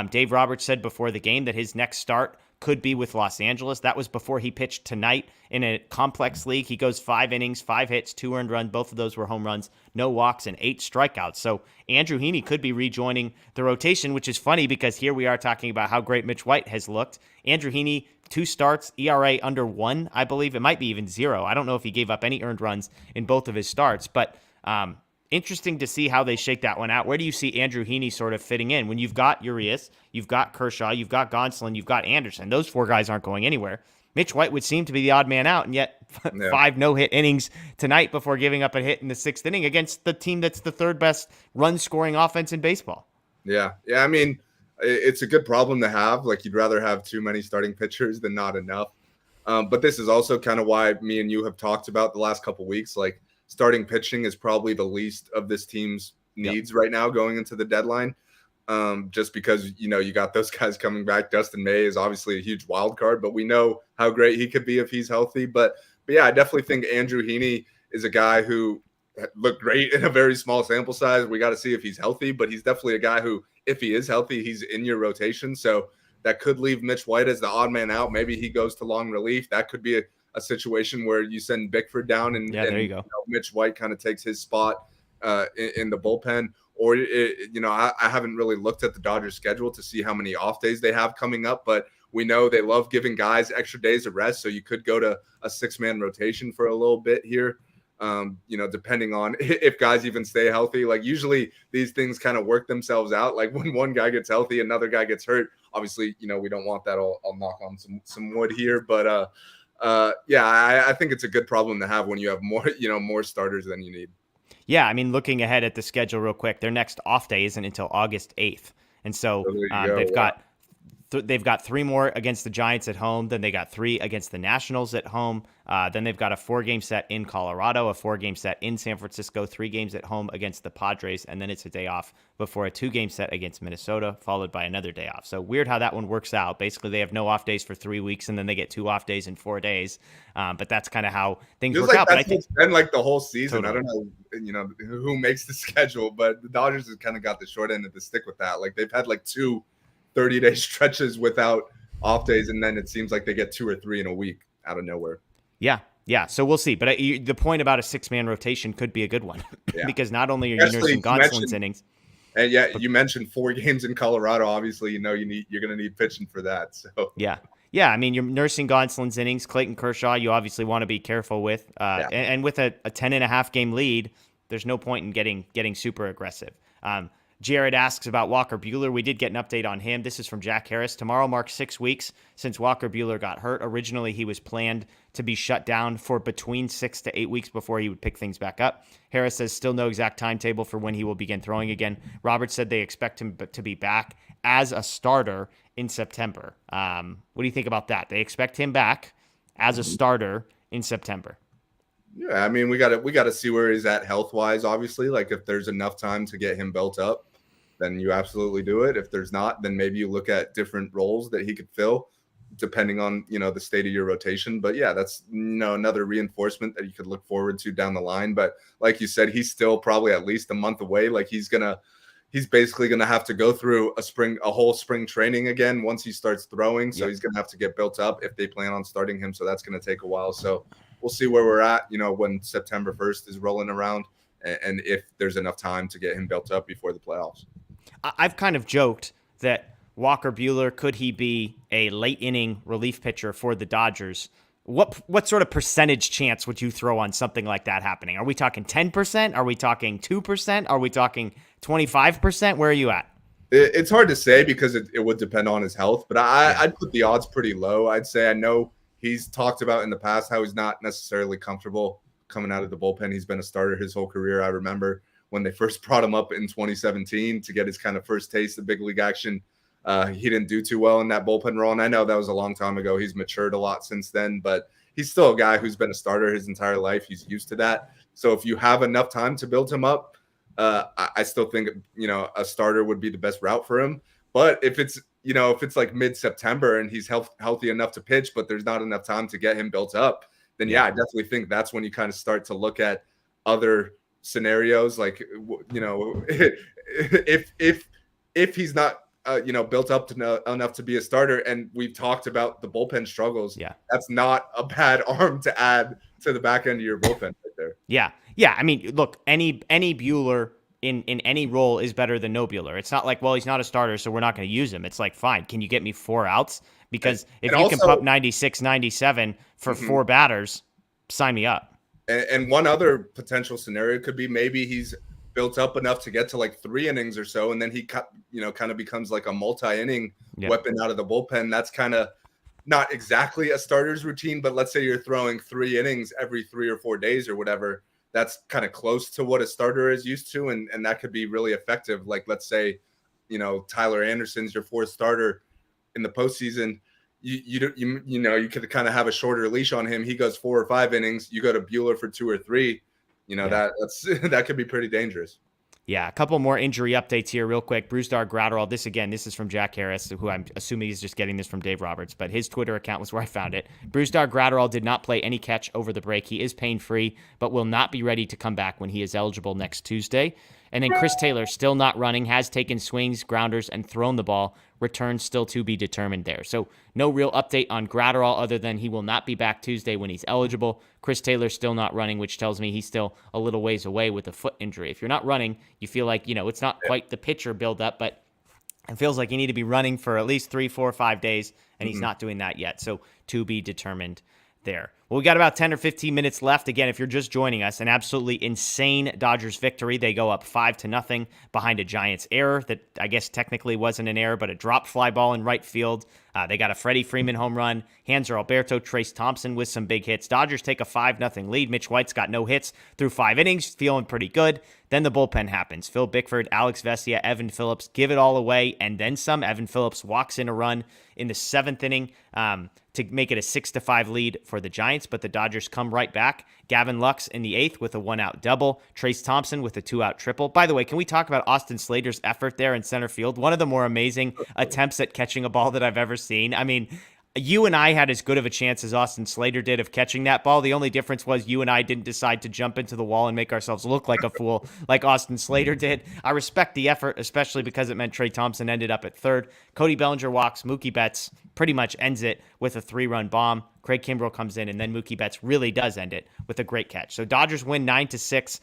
Speaker 2: Dave Roberts said before the game that his next start could be with Los Angeles. That was before he pitched tonight in a complex league. He goes 5 innings, 5 hits, 2 earned runs. Both of those were home runs, no walks, and 8 strikeouts. So Andrew Heaney could be rejoining the rotation, which is funny because here we are talking about how great Mitch White has looked. Andrew Heaney, 2 starts, ERA under 1, I believe. It might be even 0. I don't know if he gave up any earned runs in both of his starts, but interesting to see how they shake that one out. Where do you see Andrew Heaney sort of fitting in when you've got Urias, you've got Kershaw, you've got Gonsolin, you've got Anderson? Those 4 guys aren't going anywhere. Mitch White would seem to be the odd man out, and yet 5 no-hit innings tonight before giving up a hit in the 6th inning against the team that's the 3rd best run-scoring offense in baseball.
Speaker 3: Yeah. I mean, it's a good problem to have. Like, you'd rather have too many starting pitchers than not enough. But this is also kind of why me and you have talked about the last couple weeks. Like, starting pitching is probably the least of this team's needs right now going into the deadline. Just because, you got those guys coming back. Dustin May is obviously a huge wild card, but we know how great he could be if he's healthy. But yeah, I definitely think Andrew Heaney is a guy who looked great in a very small sample size. We got to see if he's healthy, but he's definitely a guy who, if he is healthy, he's in your rotation. So that could leave Mitch White as the odd man out. Maybe he goes to long relief. That could be a situation where you send Bickford down and
Speaker 2: there you go.
Speaker 3: Mitch White kind of takes his spot in the bullpen. Or, I haven't really looked at the Dodgers schedule to see how many off days they have coming up, but we know they love giving guys extra days of rest. So you could go to a 6-man rotation for a little bit here, depending on if guys even stay healthy. Like, usually these things kind of work themselves out. Like, when one guy gets healthy, another guy gets hurt. Obviously, we don't want that. I'll knock on some wood here, but I think it's a good problem to have when you have more starters than you need.
Speaker 2: Yeah, I mean, looking ahead at the schedule real quick, their next off day isn't until August 8th. And so
Speaker 3: So there you go.
Speaker 2: they've
Speaker 3: Yeah.
Speaker 2: got they've got 3 more against the Giants at home. Then they got 3 against the Nationals at home. Then they've got a 4-game set in Colorado, a 4-game set in San Francisco, 3 games at home against the Padres, and then it's a day off before a 2-game set against Minnesota, followed by another day off. So weird how that one works out. Basically, they have no off days for 3 weeks, and then they get 2 off days in 4 days. But that's kind of how things
Speaker 3: Feels
Speaker 2: work
Speaker 3: like
Speaker 2: out. But I
Speaker 3: that's
Speaker 2: think
Speaker 3: what's been like the whole season.
Speaker 2: Totally.
Speaker 3: I don't know, who makes the schedule, but the Dodgers have kind of got the short end of the stick with that. Like they've had like 2 30-day stretches without off days, and then it seems like they get 2 or 3 in a week out of nowhere.
Speaker 2: Yeah. So we'll see. But the point about a 6-man rotation could be a good one
Speaker 3: Yeah.
Speaker 2: because not only are you
Speaker 3: Especially
Speaker 2: nursing Gonsolin's innings.
Speaker 3: And yeah, you mentioned 4 games in Colorado. Obviously, you're going to need pitching for that. So
Speaker 2: Yeah. I mean, you're nursing Gonsolin's innings. Clayton Kershaw, you obviously want to be careful with. And with a 10.5 game lead, there's no point in getting super aggressive. Jared asks about Walker Buehler. We did get an update on him. This is from Jack Harris. Tomorrow marks 6 weeks since Walker Buehler got hurt. Originally, he was planned to be shut down for between 6 to 8 weeks before he would pick things back up. Harris says still no exact timetable for when he will begin throwing again. Roberts said they expect him to be back as a starter in September. What do you think about that? They expect him back as a starter in September.
Speaker 3: yeah, I mean, we got to see where he's at health wise. Obviously, like if there's enough time to get him built up, then you absolutely do it. If there's not, then maybe you look at different roles that he could fill depending on, the state of your rotation. But yeah, that's, another reinforcement that you could look forward to down the line. But like you said, he's still probably at least a month away. Like he's basically going to have to go through a whole spring training again once he starts throwing. So he's going to have to get built up if they plan on starting him. So that's going to take a while. So we'll see where we're at, when September 1st is rolling around and if there's enough time to get him built up before the playoffs.
Speaker 2: I've kind of joked that Walker Buehler, could he be a late inning relief pitcher for the Dodgers? What sort of percentage chance would you throw on something like that happening? Are we talking 10%? Are we talking 2%? Are we talking 25%? Where are you at?
Speaker 3: It's hard to say because it would depend on his health, but I'd put the odds pretty low. I'd say I know he's talked about in the past how he's not necessarily comfortable coming out of the bullpen. He's been a starter his whole career. I remember when they first brought him up in 2017 to get his kind of first taste of big league action. He didn't do too well in that bullpen role. And I know that was a long time ago. He's matured a lot since then, but he's still a guy who's been a starter his entire life. He's used to that. So if you have enough time to build him up, I still think, a starter would be the best route for him. But if it's like mid-September and he's healthy enough to pitch, but there's not enough time to get him built up, then I definitely think that's when you kind of start to look at other scenarios. Like, if he's not, built up to enough to be a starter, and we've talked about the bullpen struggles.
Speaker 2: Yeah,
Speaker 3: that's not a bad arm to add to the back end of your bullpen right there.
Speaker 2: Yeah. I mean, look, any Buehler in any role is better than no Buehler. It's not like, well, he's not a starter, so we're not going to use him. It's like, fine, can you get me 4 outs? Because if you can put 96, 97 for 4 batters, sign me up.
Speaker 3: And one other potential scenario could be maybe he's built up enough to get to like 3 innings or so, and then he kind of becomes like a multi-inning weapon out of the bullpen. That's kind of not exactly a starter's routine, but let's say you're throwing 3 innings every 3 or 4 days or whatever. That's kind of close to what a starter is used to, and that could be really effective. Like, let's say, Tyler Anderson's your 4th starter in the postseason. You could kind of have a shorter leash on him. He goes 4 or 5 innings. You go to Buehler for 2 or 3. That could be pretty dangerous.
Speaker 2: Yeah, a couple more injury updates here real quick. Brusdar Graterol, this is from Jack Harris, who I'm assuming is just getting this from Dave Roberts, but his Twitter account was where I found it. Brusdar Graterol did not play any catch over the break. He is pain-free, but will not be ready to come back when he is eligible next Tuesday. And then Chris Taylor, still not running, has taken swings, grounders, and thrown the ball. Returns still to be determined there. So no real update on Graterol other than he will not be back Tuesday when he's eligible. Chris Taylor still not running, which tells me he's still a little ways away with a foot injury. If you're not running, you feel like, it's not quite the pitcher buildup, but it feels like you need to be running for at least 3, 4, 5 days, and he's not doing that yet. So to be determined there. Well, we got about 10 or 15 minutes left. Again, if you're just joining us, an absolutely insane Dodgers victory. They go up 5-0 behind a Giants error that I guess technically wasn't an error, but a drop fly ball in right field. They got a Freddie Freeman home run. Hanser Alberto, Trace Thompson with some big hits. Dodgers take a 5-0 lead. Mitch White's got no hits through 5 innings, feeling pretty good. Then the bullpen happens. Phil Bickford, Alex Vesia, Evan Phillips give it all away, and then some. Evan Phillips walks in a run in the 7th inning to make it a 6-5 lead for the Giants, but the Dodgers come right back. Gavin Lux in the 8th with a 1-out double. Trace Thompson with a 2-out triple. By the way, can we talk about Austin Slater's effort there in center field? One of the more amazing attempts at catching a ball that I've ever seen. I mean, you and I had as good of a chance as Austin Slater did of catching that ball. The only difference was you and I didn't decide to jump into the wall and make ourselves look like a fool like Austin Slater did. I respect the effort, especially because it meant Trey Thompson ended up at 3rd. Cody Bellinger walks. Mookie Betts pretty much ends it with a 3-run bomb. Craig Kimbrell comes in, and then Mookie Betts really does end it with a great catch. So Dodgers win 9-6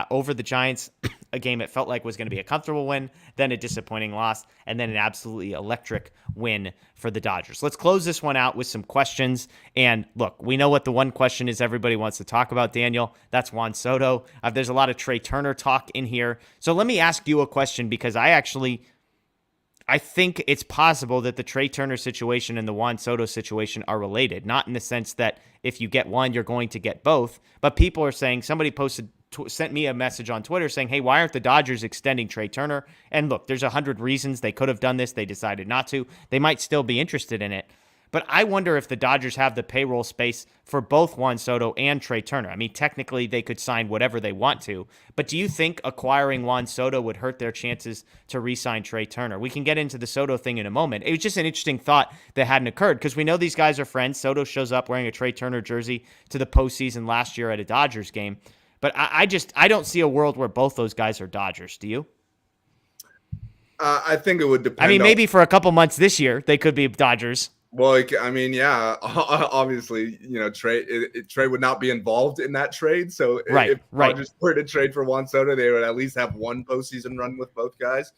Speaker 2: over the Giants, a game it felt like was going to be a comfortable win, then a disappointing loss, and then an absolutely electric win for the Dodgers. Let's close this one out with some questions. And look, we know what the one question is everybody wants to talk about, Daniel. That's Juan Soto. There's a lot of Trey Turner talk in here. So let me ask you a question, because I think it's possible that the Trey Turner situation and the Juan Soto situation are related. Not in the sense that if you get one, you're going to get both. But people are saying, somebody sent me a message on Twitter saying, hey, why aren't the Dodgers extending Trey Turner? And look, there's 100 reasons they could have done this. They decided not to. They might still be interested in it. But I wonder if the Dodgers have the payroll space for both Juan Soto and Trey Turner. I mean, technically, they could sign whatever they want to. But do you think acquiring Juan Soto would hurt their chances to re-sign Trey Turner? We can get into the Soto thing in a moment. It was just an interesting thought that hadn't occurred, because we know these guys are friends. Soto shows up wearing a Trey Turner jersey to the postseason last year at a Dodgers game. But I don't see a world where both those guys are Dodgers. Do you?
Speaker 3: I think it would depend.
Speaker 2: I mean, maybe for a couple months this year, they could be Dodgers.
Speaker 3: Well, I mean, yeah, obviously, Trey would not be involved in that trade. So if Dodgers were to trade for Juan Soto, they would at least have one postseason run with both guys.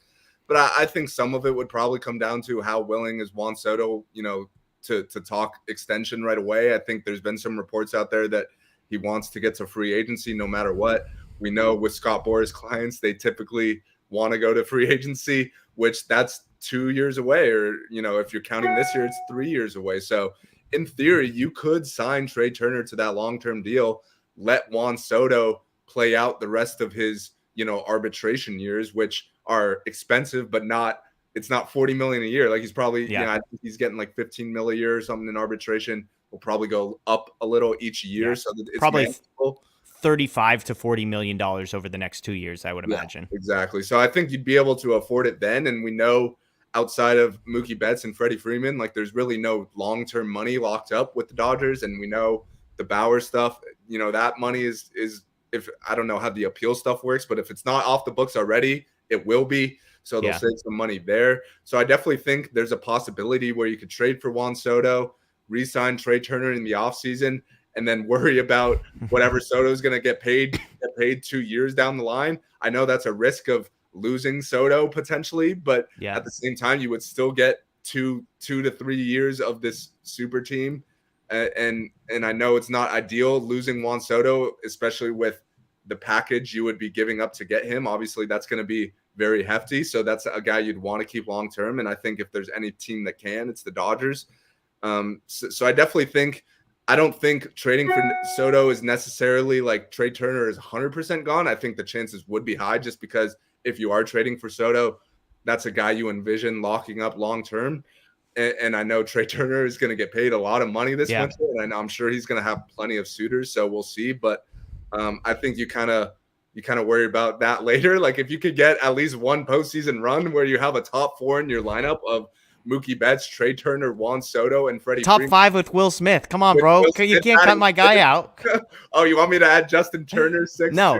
Speaker 3: But I think some of it would probably come down to how willing is Juan Soto, to talk extension right away. I think there's been some reports out there that he wants to get to free agency no matter what. We know with Scott Boras clients, they typically want to go to free agency, which that's 2 years away, or if you're counting this year, it's 3 years away. So in theory, you could sign Trey Turner to that long-term deal, let Juan Soto play out the rest of his arbitration years, which are expensive, but it's not $40 million a year. Like he's probably I think he's getting like $15 million a year or something in arbitration. Will probably go up a little each year, so that it's
Speaker 2: probably
Speaker 3: manageable.
Speaker 2: $35 to $40 million over the next 2 years, I would imagine.
Speaker 3: Exactly. So I think you'd be able to afford it then. And we know outside of Mookie Betts and Freddie Freeman, like there's really no long-term money locked up with the Dodgers. And we know the Bauer stuff, that money is if I don't know how the appeal stuff works, but if it's not off the books already, it will be. So they'll save some money there. So I definitely think there's a possibility where you could trade for Juan Soto, re-sign Trey Turner in the offseason, and then worry about whatever Soto is going to get paid 2 years down the line. I know that's a risk of losing Soto potentially, but at the same time, you would still get two to 3 years of this super team. And I know it's not ideal losing Juan Soto, especially with the package you would be giving up to get him. Obviously, that's going to be very hefty. So that's a guy you'd want to keep long term. And I think if there's any team that can, it's the Dodgers. So I definitely think I don't think trading for Soto is necessarily like Trey Turner is 100% gone. I think the chances would be high just because if you are trading for Soto, that's a guy you envision locking up long term. And I know Trey Turner is going to get paid a lot of money this winter, and I'm sure he's going to have plenty of suitors. So we'll see. But I think you kind of worry about that later. Like if you could get at least one postseason run where you have a top 4 in your lineup of Mookie Betts, Trey Turner, Juan Soto, and Freddie
Speaker 2: Top
Speaker 3: Freeman.
Speaker 2: 5 with Will Smith. Come on, bro. You can't cut my guy out.
Speaker 3: Oh, you want me to add Justin Turner 6?
Speaker 2: No.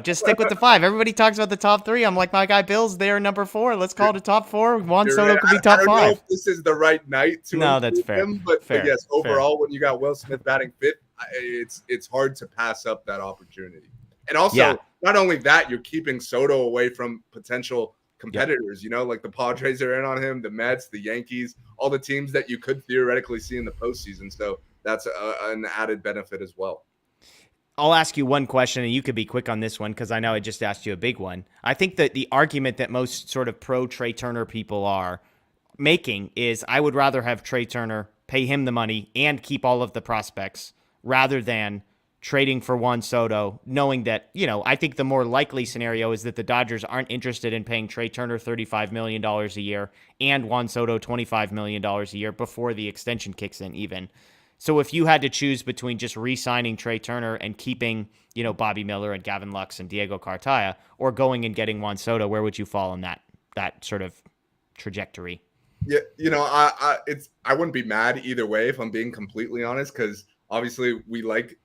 Speaker 2: Just stick with the 5. Everybody talks about the top 3. I'm like, my guy Bill's there, number 4. Let's call it a top 4. Juan Soto could be top 5.
Speaker 3: I don't know if this is the right night to
Speaker 2: that's fair.
Speaker 3: him, but yes, overall, when you got Will Smith batting 5th, it's hard to pass up that opportunity. And also, not only that, you're keeping Soto away from potential competitors, like the Padres are in on him, the Mets, the Yankees, all the teams that you could theoretically see in the postseason. So that's an added benefit as well.
Speaker 2: I'll ask you one question, and you could be quick on this one because I know I just asked you a big one. I think that the argument that most sort of pro Trey Turner people are making is I would rather have Trey Turner, pay him the money, and keep all of the prospects rather than trading for Juan Soto, knowing that, I think the more likely scenario is that the Dodgers aren't interested in paying Trey Turner $35 million a year and Juan Soto $25 million a year before the extension kicks in even. So if you had to choose between just re-signing Trey Turner and keeping, Bobby Miller and Gavin Lux and Diego Cartaya, or going and getting Juan Soto, where would you fall in that sort of trajectory?
Speaker 3: Yeah, I wouldn't be mad either way if I'm being completely honest, because obviously we like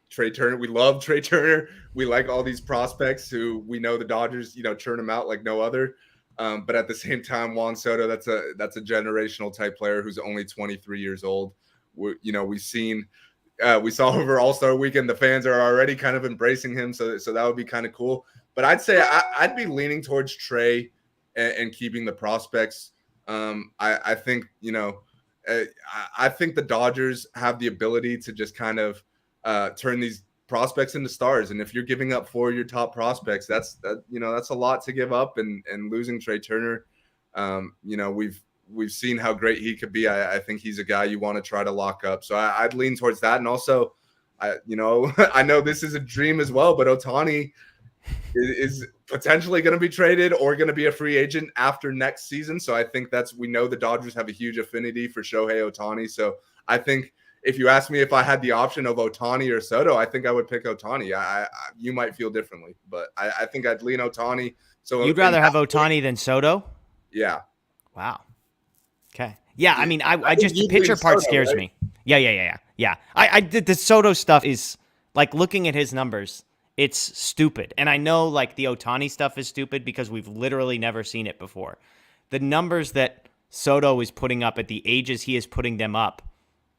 Speaker 3: Trey Turner, we love Trey Turner, we like all these prospects who we know the Dodgers, churn them out like no other. But at the same time, Juan Soto, that's a generational type player who's only 23 years old. We saw over All-Star Weekend, the fans are already kind of embracing him, so that would be kind of cool. But I'd say I'd be leaning towards Trey and keeping the prospects. I think I think the Dodgers have the ability to just kind of turn these prospects into stars, and if you're giving up 4 of your top prospects, that's a lot to give up, and losing Trey Turner, We've seen how great he could be. I think he's a guy you want to try to lock up. So I'd lean towards that. And also, I know this is a dream as well, but Ohtani is potentially going to be traded or going to be a free agent after next season. So I think we know the Dodgers have a huge affinity for Shohei Ohtani. So I think if you ask me if I had the option of Ohtani or Soto, I think I would pick Ohtani. You might feel differently, but I think I'd lean Ohtani. So
Speaker 2: you'd rather have Ohtani than Soto?
Speaker 3: Yeah.
Speaker 2: Wow. Okay. Yeah, I mean, I just the pitcher part scares me. Yeah. I did the Soto stuff is like looking at his numbers. It's stupid, and I know like the Ohtani stuff is stupid because we've literally never seen it before. The numbers that Soto is putting up at the ages he is putting them up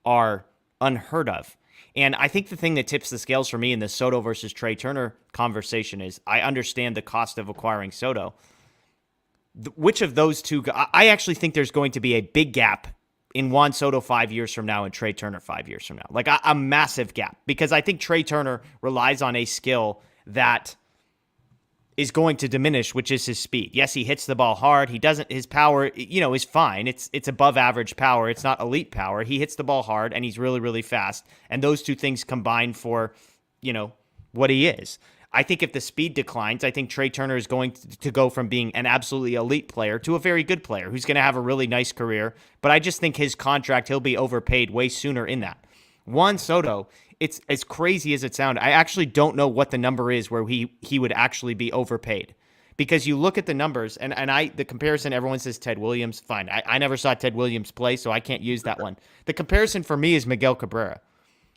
Speaker 2: are unheard of. And I think the thing that tips the scales for me in the Soto versus Trey Turner conversation is I understand the cost of acquiring Soto. Which of those two? I actually think there's going to be a big gap in Juan Soto 5 years from now and Trey Turner 5 years from now. Like a massive gap, because I think Trey Turner relies on a skill that is going to diminish, which is his speed. Yes, he hits the ball hard. His power, is fine. It's above average power. It's not elite power. He hits the ball hard and he's really, really fast. And those two things combine for, what he is. I think if the speed declines, I think Trey Turner is going to go from being an absolutely elite player to a very good player who's going to have a really nice career. But I just think his contract, he'll be overpaid way sooner in that. Juan Soto, it's as crazy as it sounds. I actually don't know what the number is where he would actually be overpaid. Because you look at the numbers, and the comparison, everyone says Ted Williams. Fine, I never saw Ted Williams play, so I can't use that one. The comparison for me is Miguel Cabrera.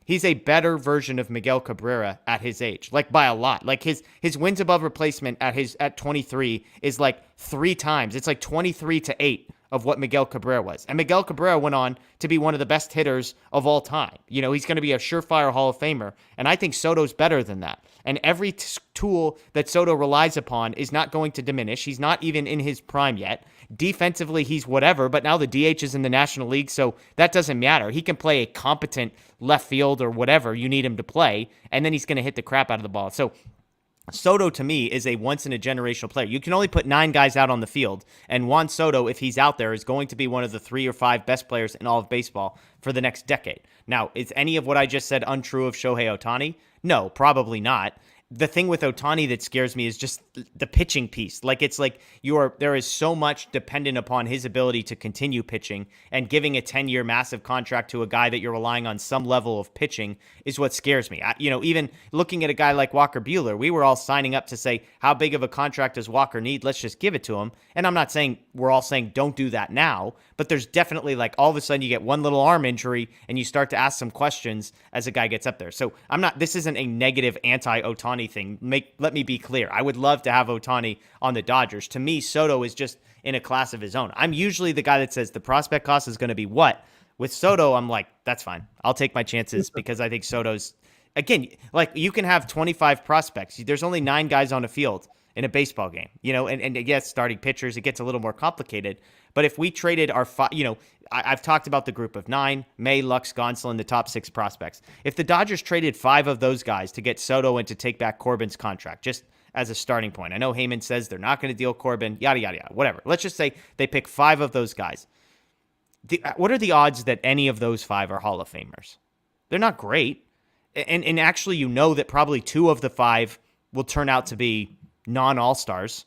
Speaker 2: He's a better version of Miguel Cabrera at his age, like by a lot. Like his wins above replacement at 23 is like 3 times. It's like 23-8 of what Miguel Cabrera was. And Miguel Cabrera went on to be one of the best hitters of all time. He's going to be a surefire Hall of Famer. And I think Soto's better than that. And every tool that Soto relies upon is not going to diminish. He's not even in his prime yet. Defensively, he's whatever, but now the DH is in the National League, so that doesn't matter. He can play a competent left field or whatever you need him to play, and then he's going to hit the crap out of the ball. So Soto, to me, is a once-in-a-generational player. You can only put 9 guys out on the field, and Juan Soto, if he's out there, is going to be one of the 3 or 5 best players in all of baseball for the next decade. Now, is any of what I just said untrue of Shohei Ohtani? No, probably not. The thing with Ohtani that scares me is just the pitching piece. Like, it's like there is so much dependent upon his ability to continue pitching, and giving a 10-year massive contract to a guy that you're relying on some level of pitching is what scares me. Even looking at a guy like Walker Buehler, we were all signing up to say, how big of a contract does Walker need? Let's just give it to him. And I'm not saying we're all saying don't do that now, but there's definitely like all of a sudden you get one little arm injury and you start to ask some questions as a guy gets up there. So this isn't a negative anti-Ohtani thing. Let me be clear. I would love to have Ohtani on the Dodgers. To me, Soto is just in a class of his own. I'm usually the guy that says the prospect cost is going to be what? With Soto, I'm like, that's fine. I'll take my chances because I think Soto's, again, like you can have 25 prospects. There's only 9 guys on a field in a baseball game, and yes, starting pitchers, it gets a little more complicated. But if we traded our I've talked about the group of 9, May, Lux, Gonsolin, the top 6 prospects. If the Dodgers traded 5 of those guys to get Soto and to take back Corbin's contract, just as a starting point. I know Heyman says they're not going to deal Corbin, yada, yada, yada, whatever. Let's just say they pick 5 of those guys. What are the odds that any of those 5 are Hall of Famers? They're not great. And actually, you know that probably 2 of the 5 will turn out to be non-All-Stars.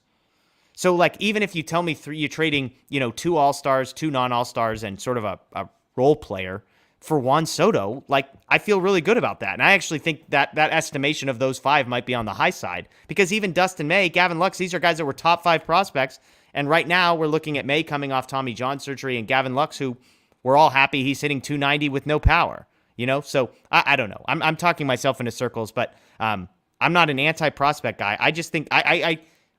Speaker 2: So, like, even if you tell me you're trading, 2 All-Stars, 2 non-All-Stars, and sort of a role player for Juan Soto, like, I feel really good about that. And I actually think that estimation of those 5 might be on the high side, because even Dustin May, Gavin Lux, these are guys that were top 5 prospects. And right now we're looking at May coming off Tommy John surgery, and Gavin Lux, who we're all happy he's hitting 290 with no power, So I don't know. I'm talking myself into circles, but I'm not an anti-prospect guy. I just think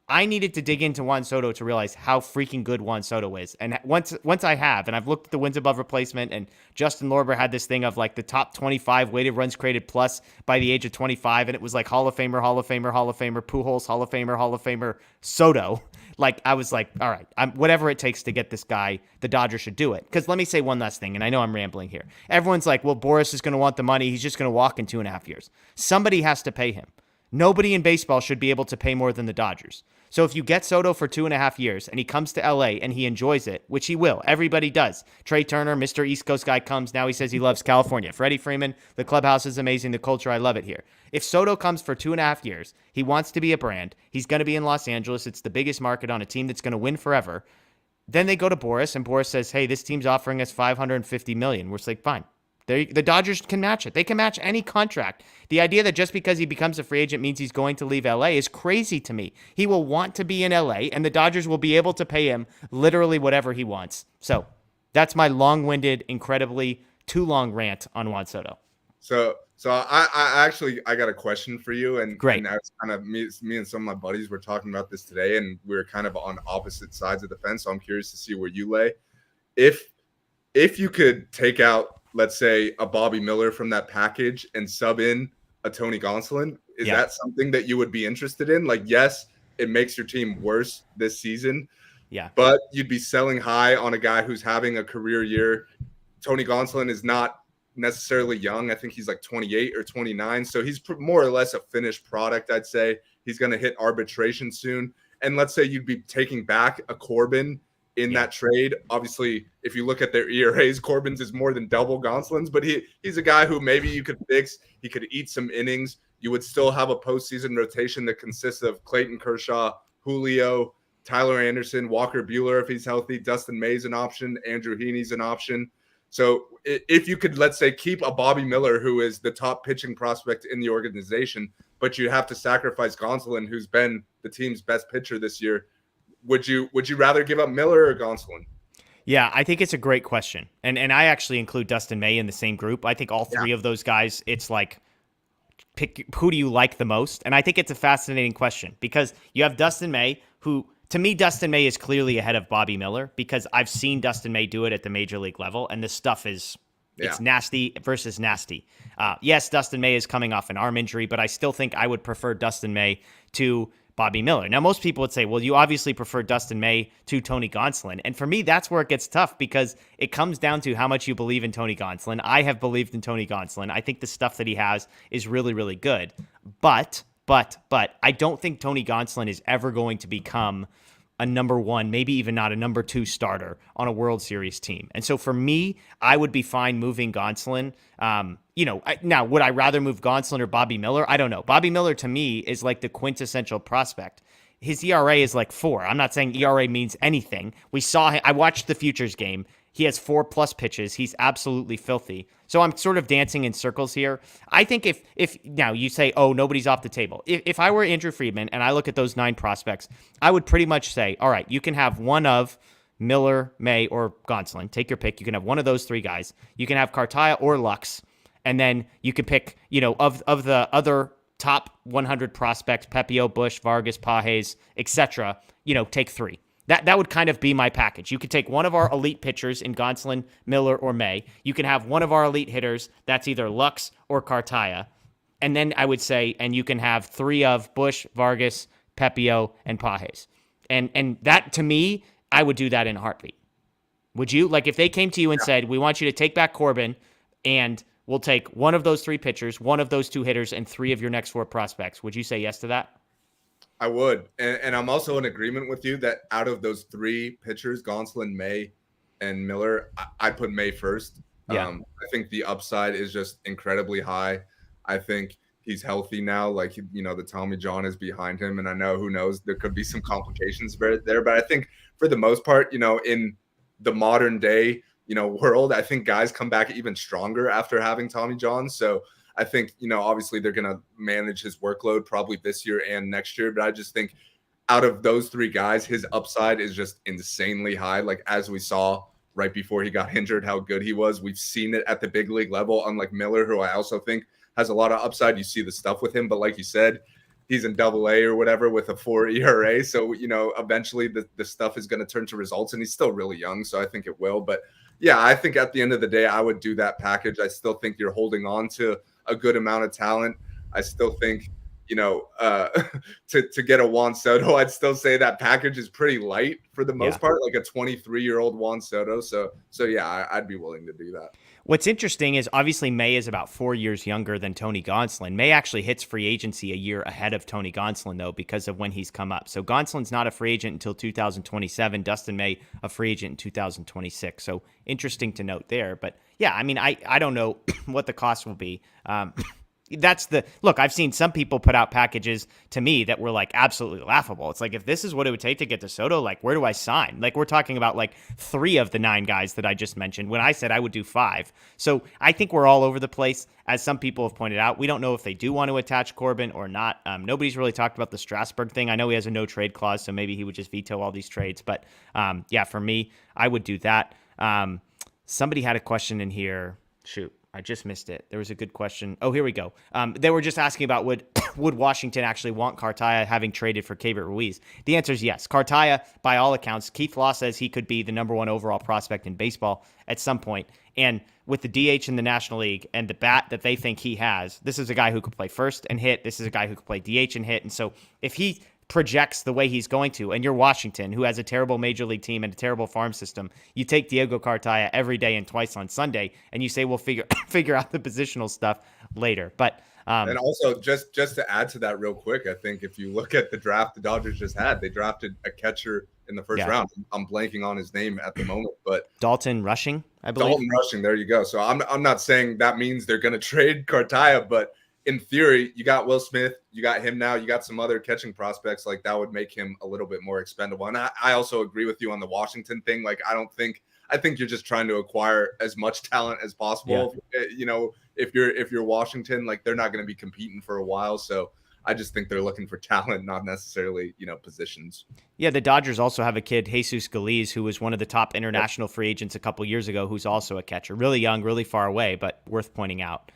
Speaker 2: I needed to dig into Juan Soto to realize how freaking good Juan Soto is. And once I have, and I've looked at the wins above replacement, and Justin Lorber had this thing of like the top 25 weighted runs created plus by the age of 25, and it was like Hall of Famer, Hall of Famer, Hall of Famer, Pujols, Hall of Famer, Soto. Like, I was like, all right, whatever it takes to get this guy, the Dodgers should do it. Because let me say one last thing, and I know I'm rambling here. Everyone's like, well, Boris is going to want the money. He's just going to walk in 2.5 years. Somebody has to pay him. Nobody in baseball should be able to pay more than the Dodgers. So if you get Soto for 2.5 years and he comes to LA and he enjoys it, which he will, everybody does. Trey Turner, Mr. East Coast guy, comes. Now he says he loves California. Freddie Freeman, the clubhouse is amazing. The culture, I love it here. If Soto comes for 2.5 years, he wants to be a brand. He's going to be in Los Angeles. It's the biggest market on a team that's going to win forever. Then they go to Boris, and Boris says, hey, this team's offering us $550 million. We're like, fine. The Dodgers can match it. They can match any contract. The idea that just because he becomes a free agent means he's going to leave LA is crazy to me. He will want to be in LA, and the Dodgers will be able to pay him literally whatever he wants. So that's my long-winded, incredibly too long rant on Juan Soto.
Speaker 3: So I actually got a question for you, and
Speaker 2: great.
Speaker 3: And that's kind of me and some of my buddies were talking about this today, and we were kind of on opposite sides of the fence. So I'm curious to see where you lay. If you could take out, let's say, a Bobby Miller from that package and sub in a Tony Gonsolin, is that something that you would be interested in? Like, yes, it makes your team worse this season.
Speaker 2: Yeah.
Speaker 3: But you'd be selling high on a guy who's having a career year. Tony Gonsolin is not necessarily young. I think he's like 28 or 29. So he's more or less a finished product, I'd say. He's going to hit arbitration soon. And let's say you'd be taking back a Corbin in that trade. Obviously, if you look at their ERAs, Corbin's is more than double Gonsolin's, but he's a guy who maybe you could fix. He could eat some innings. You would still have a postseason rotation that consists of Clayton Kershaw, Julio, Tyler Anderson, Walker Buehler if he's healthy, Dustin May's an option, Andrew Heaney's an option. So if you could, let's say, keep a Bobby Miller, who is the top pitching prospect in the organization, but you have to sacrifice Gonsolin, who's been the team's best pitcher this year, would you rather give up Miller or Gonsolin?
Speaker 2: Yeah, I think it's a great question. And I actually include Dustin May in the same group. I think all 3 of those guys, it's like, pick who do you like the most? And I think it's a fascinating question because you have Dustin May, who, to me, Dustin May is clearly ahead of Bobby Miller because I've seen Dustin May do it at the major league level, and this stuff is it's nasty versus nasty. Yes, Dustin May is coming off an arm injury, but I still think I would prefer Dustin May to Bobby Miller. Now, most people would say, well, you obviously prefer Dustin May to Tony Gonsolin. And for me, that's where it gets tough because it comes down to how much you believe in Tony Gonsolin. I have believed in Tony Gonsolin. I think the stuff that he has is really, really good. But I don't think Tony Gonsolin is ever going to become a number 1, maybe even not a number 2 starter on a World Series team. And so for me, I would be fine moving Gonsolin. Now, would I rather move Gonsolin or Bobby Miller? I don't know. Bobby Miller, to me, is like the quintessential prospect. His ERA is like 4. I'm not saying ERA means anything. I watched the Futures game. He has 4+ pitches. He's absolutely filthy. So I'm sort of dancing in circles here. I think if now you say, oh, nobody's off the table. If I were Andrew Friedman and I look at those 9 prospects, I would pretty much say, all right, you can have one of Miller, May, or Gonsolin. Take your pick. You can have one of those 3 guys. You can have Cartaya or Lux. And then you could pick, of the other top 100 prospects, Pepio, Bush, Vargas, Pages, etc., take 3. That would kind of be my package. You could take one of our elite pitchers in Gonsolin, Miller, or May. You can have one of our elite hitters. That's either Lux or Cartaya. And then I would say, and you can have 3 of Bush, Vargas, Pepio, and Pages. And that, to me, I would do that in a heartbeat. Would you? Like, if they came to you and said, we want you to take back Corbin, and we'll take one of those 3 pitchers, one of those 2 hitters, and 3 of your next 4 prospects, would you say yes to that?
Speaker 3: I would. And I'm also in agreement with you that out of those 3 pitchers, Gonsolin, May, and Miller, I put May first.
Speaker 2: Yeah.
Speaker 3: I think the upside is just incredibly high. I think he's healthy now. Like, the Tommy John is behind him. And I know, who knows, there could be some complications there. But I think for the most part, in the modern day, world, I think guys come back even stronger after having Tommy John. So I think, obviously they're going to manage his workload probably this year and next year. But I just think out of those 3 guys, his upside is just insanely high. Like, as we saw right before he got injured, how good he was. We've seen it at the big league level, unlike Miller, who I also think has a lot of upside. You see the stuff with him. But like you said, he's in AA or whatever with a 4 ERA. So, eventually the stuff is going to turn to results. And he's still really young. So I think it will. But yeah, I think at the end of the day, I would do that package. I still think you're holding on to a good amount of talent. I still think, to get a Juan Soto, I'd still say that package is pretty light for the most part, like a 23-year-old Juan Soto. So yeah, I'd be willing to do that.
Speaker 2: What's interesting is obviously May is about 4 years younger than Tony Gonsolin. May actually hits free agency a year ahead of Tony Gonsolin, though, because of when he's come up. So Gonsolin's not a free agent until 2027. Dustin May, a free agent in 2026. So interesting to note there. But yeah, I mean, I don't know what the cost will be. Look, I've seen some people put out packages to me that were like absolutely laughable. It's like, if this is what it would take to get to Soto, like, where do I sign? Like, we're talking about like 3 of the 9 guys that I just mentioned when I said I would do 5. So I think we're all over the place. As some people have pointed out, we don't know if they do want to attach Corbin or not. Nobody's really talked about the Strasburg thing. I know he has a no trade clause, so maybe he would just veto all these trades. But yeah, for me, I would do that. Somebody had a question in here. Shoot, I just missed it. There was a good question. Oh, here we go. They were just asking about would Washington actually want Cartaya, having traded for Keibert Ruiz? The answer is yes. Cartaya, by all accounts, Keith Law says he could be the number 1 overall prospect in baseball at some point. And with the DH in the National League and the bat that they think he has, this is a guy who could play first and hit. This is a guy who could play DH and hit. And so if he projects the way he's going to, and you're Washington, who has a terrible major league team and a terrible farm system, you take Diego Cartaya every day and twice on Sunday, and you say, we'll figure out the positional stuff later. But
Speaker 3: and also, just to add to that real quick, I think if you look at the draft the Dodgers just had, they drafted a catcher in the first round. I'm blanking on his name at the moment, but
Speaker 2: Dalton Rushing, I believe.
Speaker 3: Dalton Rushing, there you go. So I'm not saying that means they're going to trade Cartaya, but in theory, you got Will Smith, you got him now, you got some other catching prospects, like that would make him a little bit more expendable. And I also agree with you on the Washington thing. Like, I think you're just trying to acquire as much talent as possible. Yeah. If you're Washington, like, they're not going to be competing for a while. So I just think they're looking for talent, not necessarily, positions.
Speaker 2: Yeah, the Dodgers also have a kid, Jesus Galiz, who was one of the top international free agents a couple years ago, who's also a catcher. Really young, really far away, but worth pointing out.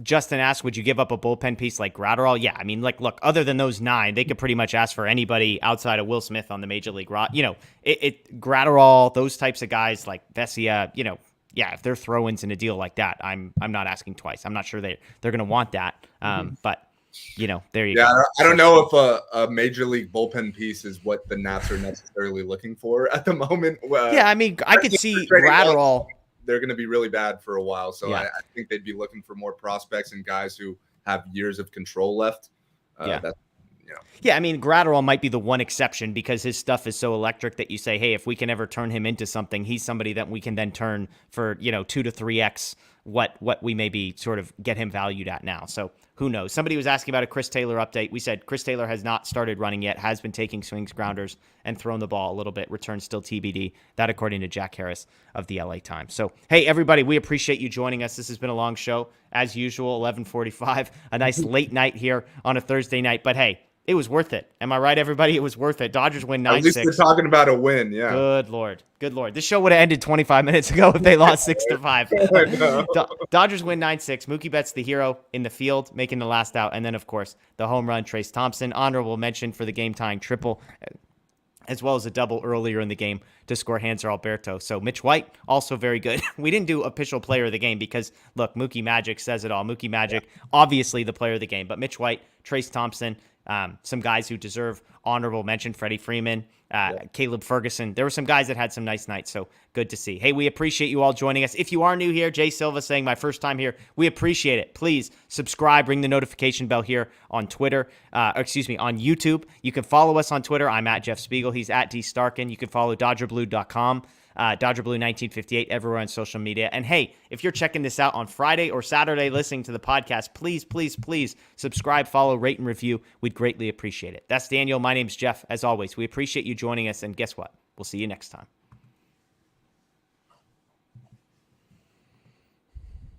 Speaker 2: Justin asks, would you give up a bullpen piece like Gratterall? Yeah, I mean, like, look, other than those 9, they could pretty much ask for anybody outside of Will Smith on the major league. Gratterall, those types of guys like Vesia, yeah, if they're throw-ins in a deal like that, I'm not asking twice. I'm not sure they're going to want that. But there you go.
Speaker 3: Yeah, I don't know if a major league bullpen piece is what the Nats are necessarily looking for at the moment.
Speaker 2: Yeah, I mean, I could see Gratterall.
Speaker 3: They're going to be really bad for a while. So
Speaker 2: yeah.
Speaker 3: I think they'd be looking for more prospects and guys who have years of control left.
Speaker 2: Yeah, I mean, Gratterall might be the one exception because his stuff is so electric that you say, hey, if we can ever turn him into something, he's somebody that we can then turn for, 2 to 3x what we maybe sort of get him valued at now. So who knows? Somebody was asking about a Chris Taylor update. We said Chris Taylor has not started running yet, has been taking swings, grounders, and thrown the ball a little bit. Return still TBD. That according to Jack Harris of the LA Times. So, hey, everybody, we appreciate you joining us. This has been a long show. As usual, 11:45, a nice late night here on a Thursday night. But, hey, it was worth it. Am I right, everybody? It was worth it. Dodgers win 9-6.
Speaker 3: At least we're talking about a win, yeah.
Speaker 2: Good Lord. This show would have ended 25 minutes ago if they lost 6-5. Dodgers win 9-6. Mookie Betts, the hero in the field, making the last out. And then, of course, the home run, Trace Thompson. Honorable mention for the game-tying triple, as well as a double earlier in the game to score Hanser Alberto. So Mitch White, also very good. We didn't do official player of the game because, look, Mookie Magic says it all. Mookie Magic, obviously the player of the game. But Mitch White, Trace Thompson, some guys who deserve honorable mention, Freddie Freeman, Caleb Ferguson. There were some guys that had some nice nights, so good to see. Hey, we appreciate you all joining us. If you are new here, Jay Silva saying my first time here, we appreciate it. Please subscribe, ring the notification bell here on Twitter, on YouTube. You can follow us on Twitter. I'm at Jeff Spiegel. He's at D Starkand. You can follow DodgerBlue.com. DodgerBlue1958 everywhere on social media. And hey, if you're checking this out on Friday or Saturday listening to the podcast, please subscribe, follow, rate, and review. We'd greatly appreciate it. That's Daniel. My name's Jeff. As always, we appreciate you joining us. And guess what? We'll see you next time.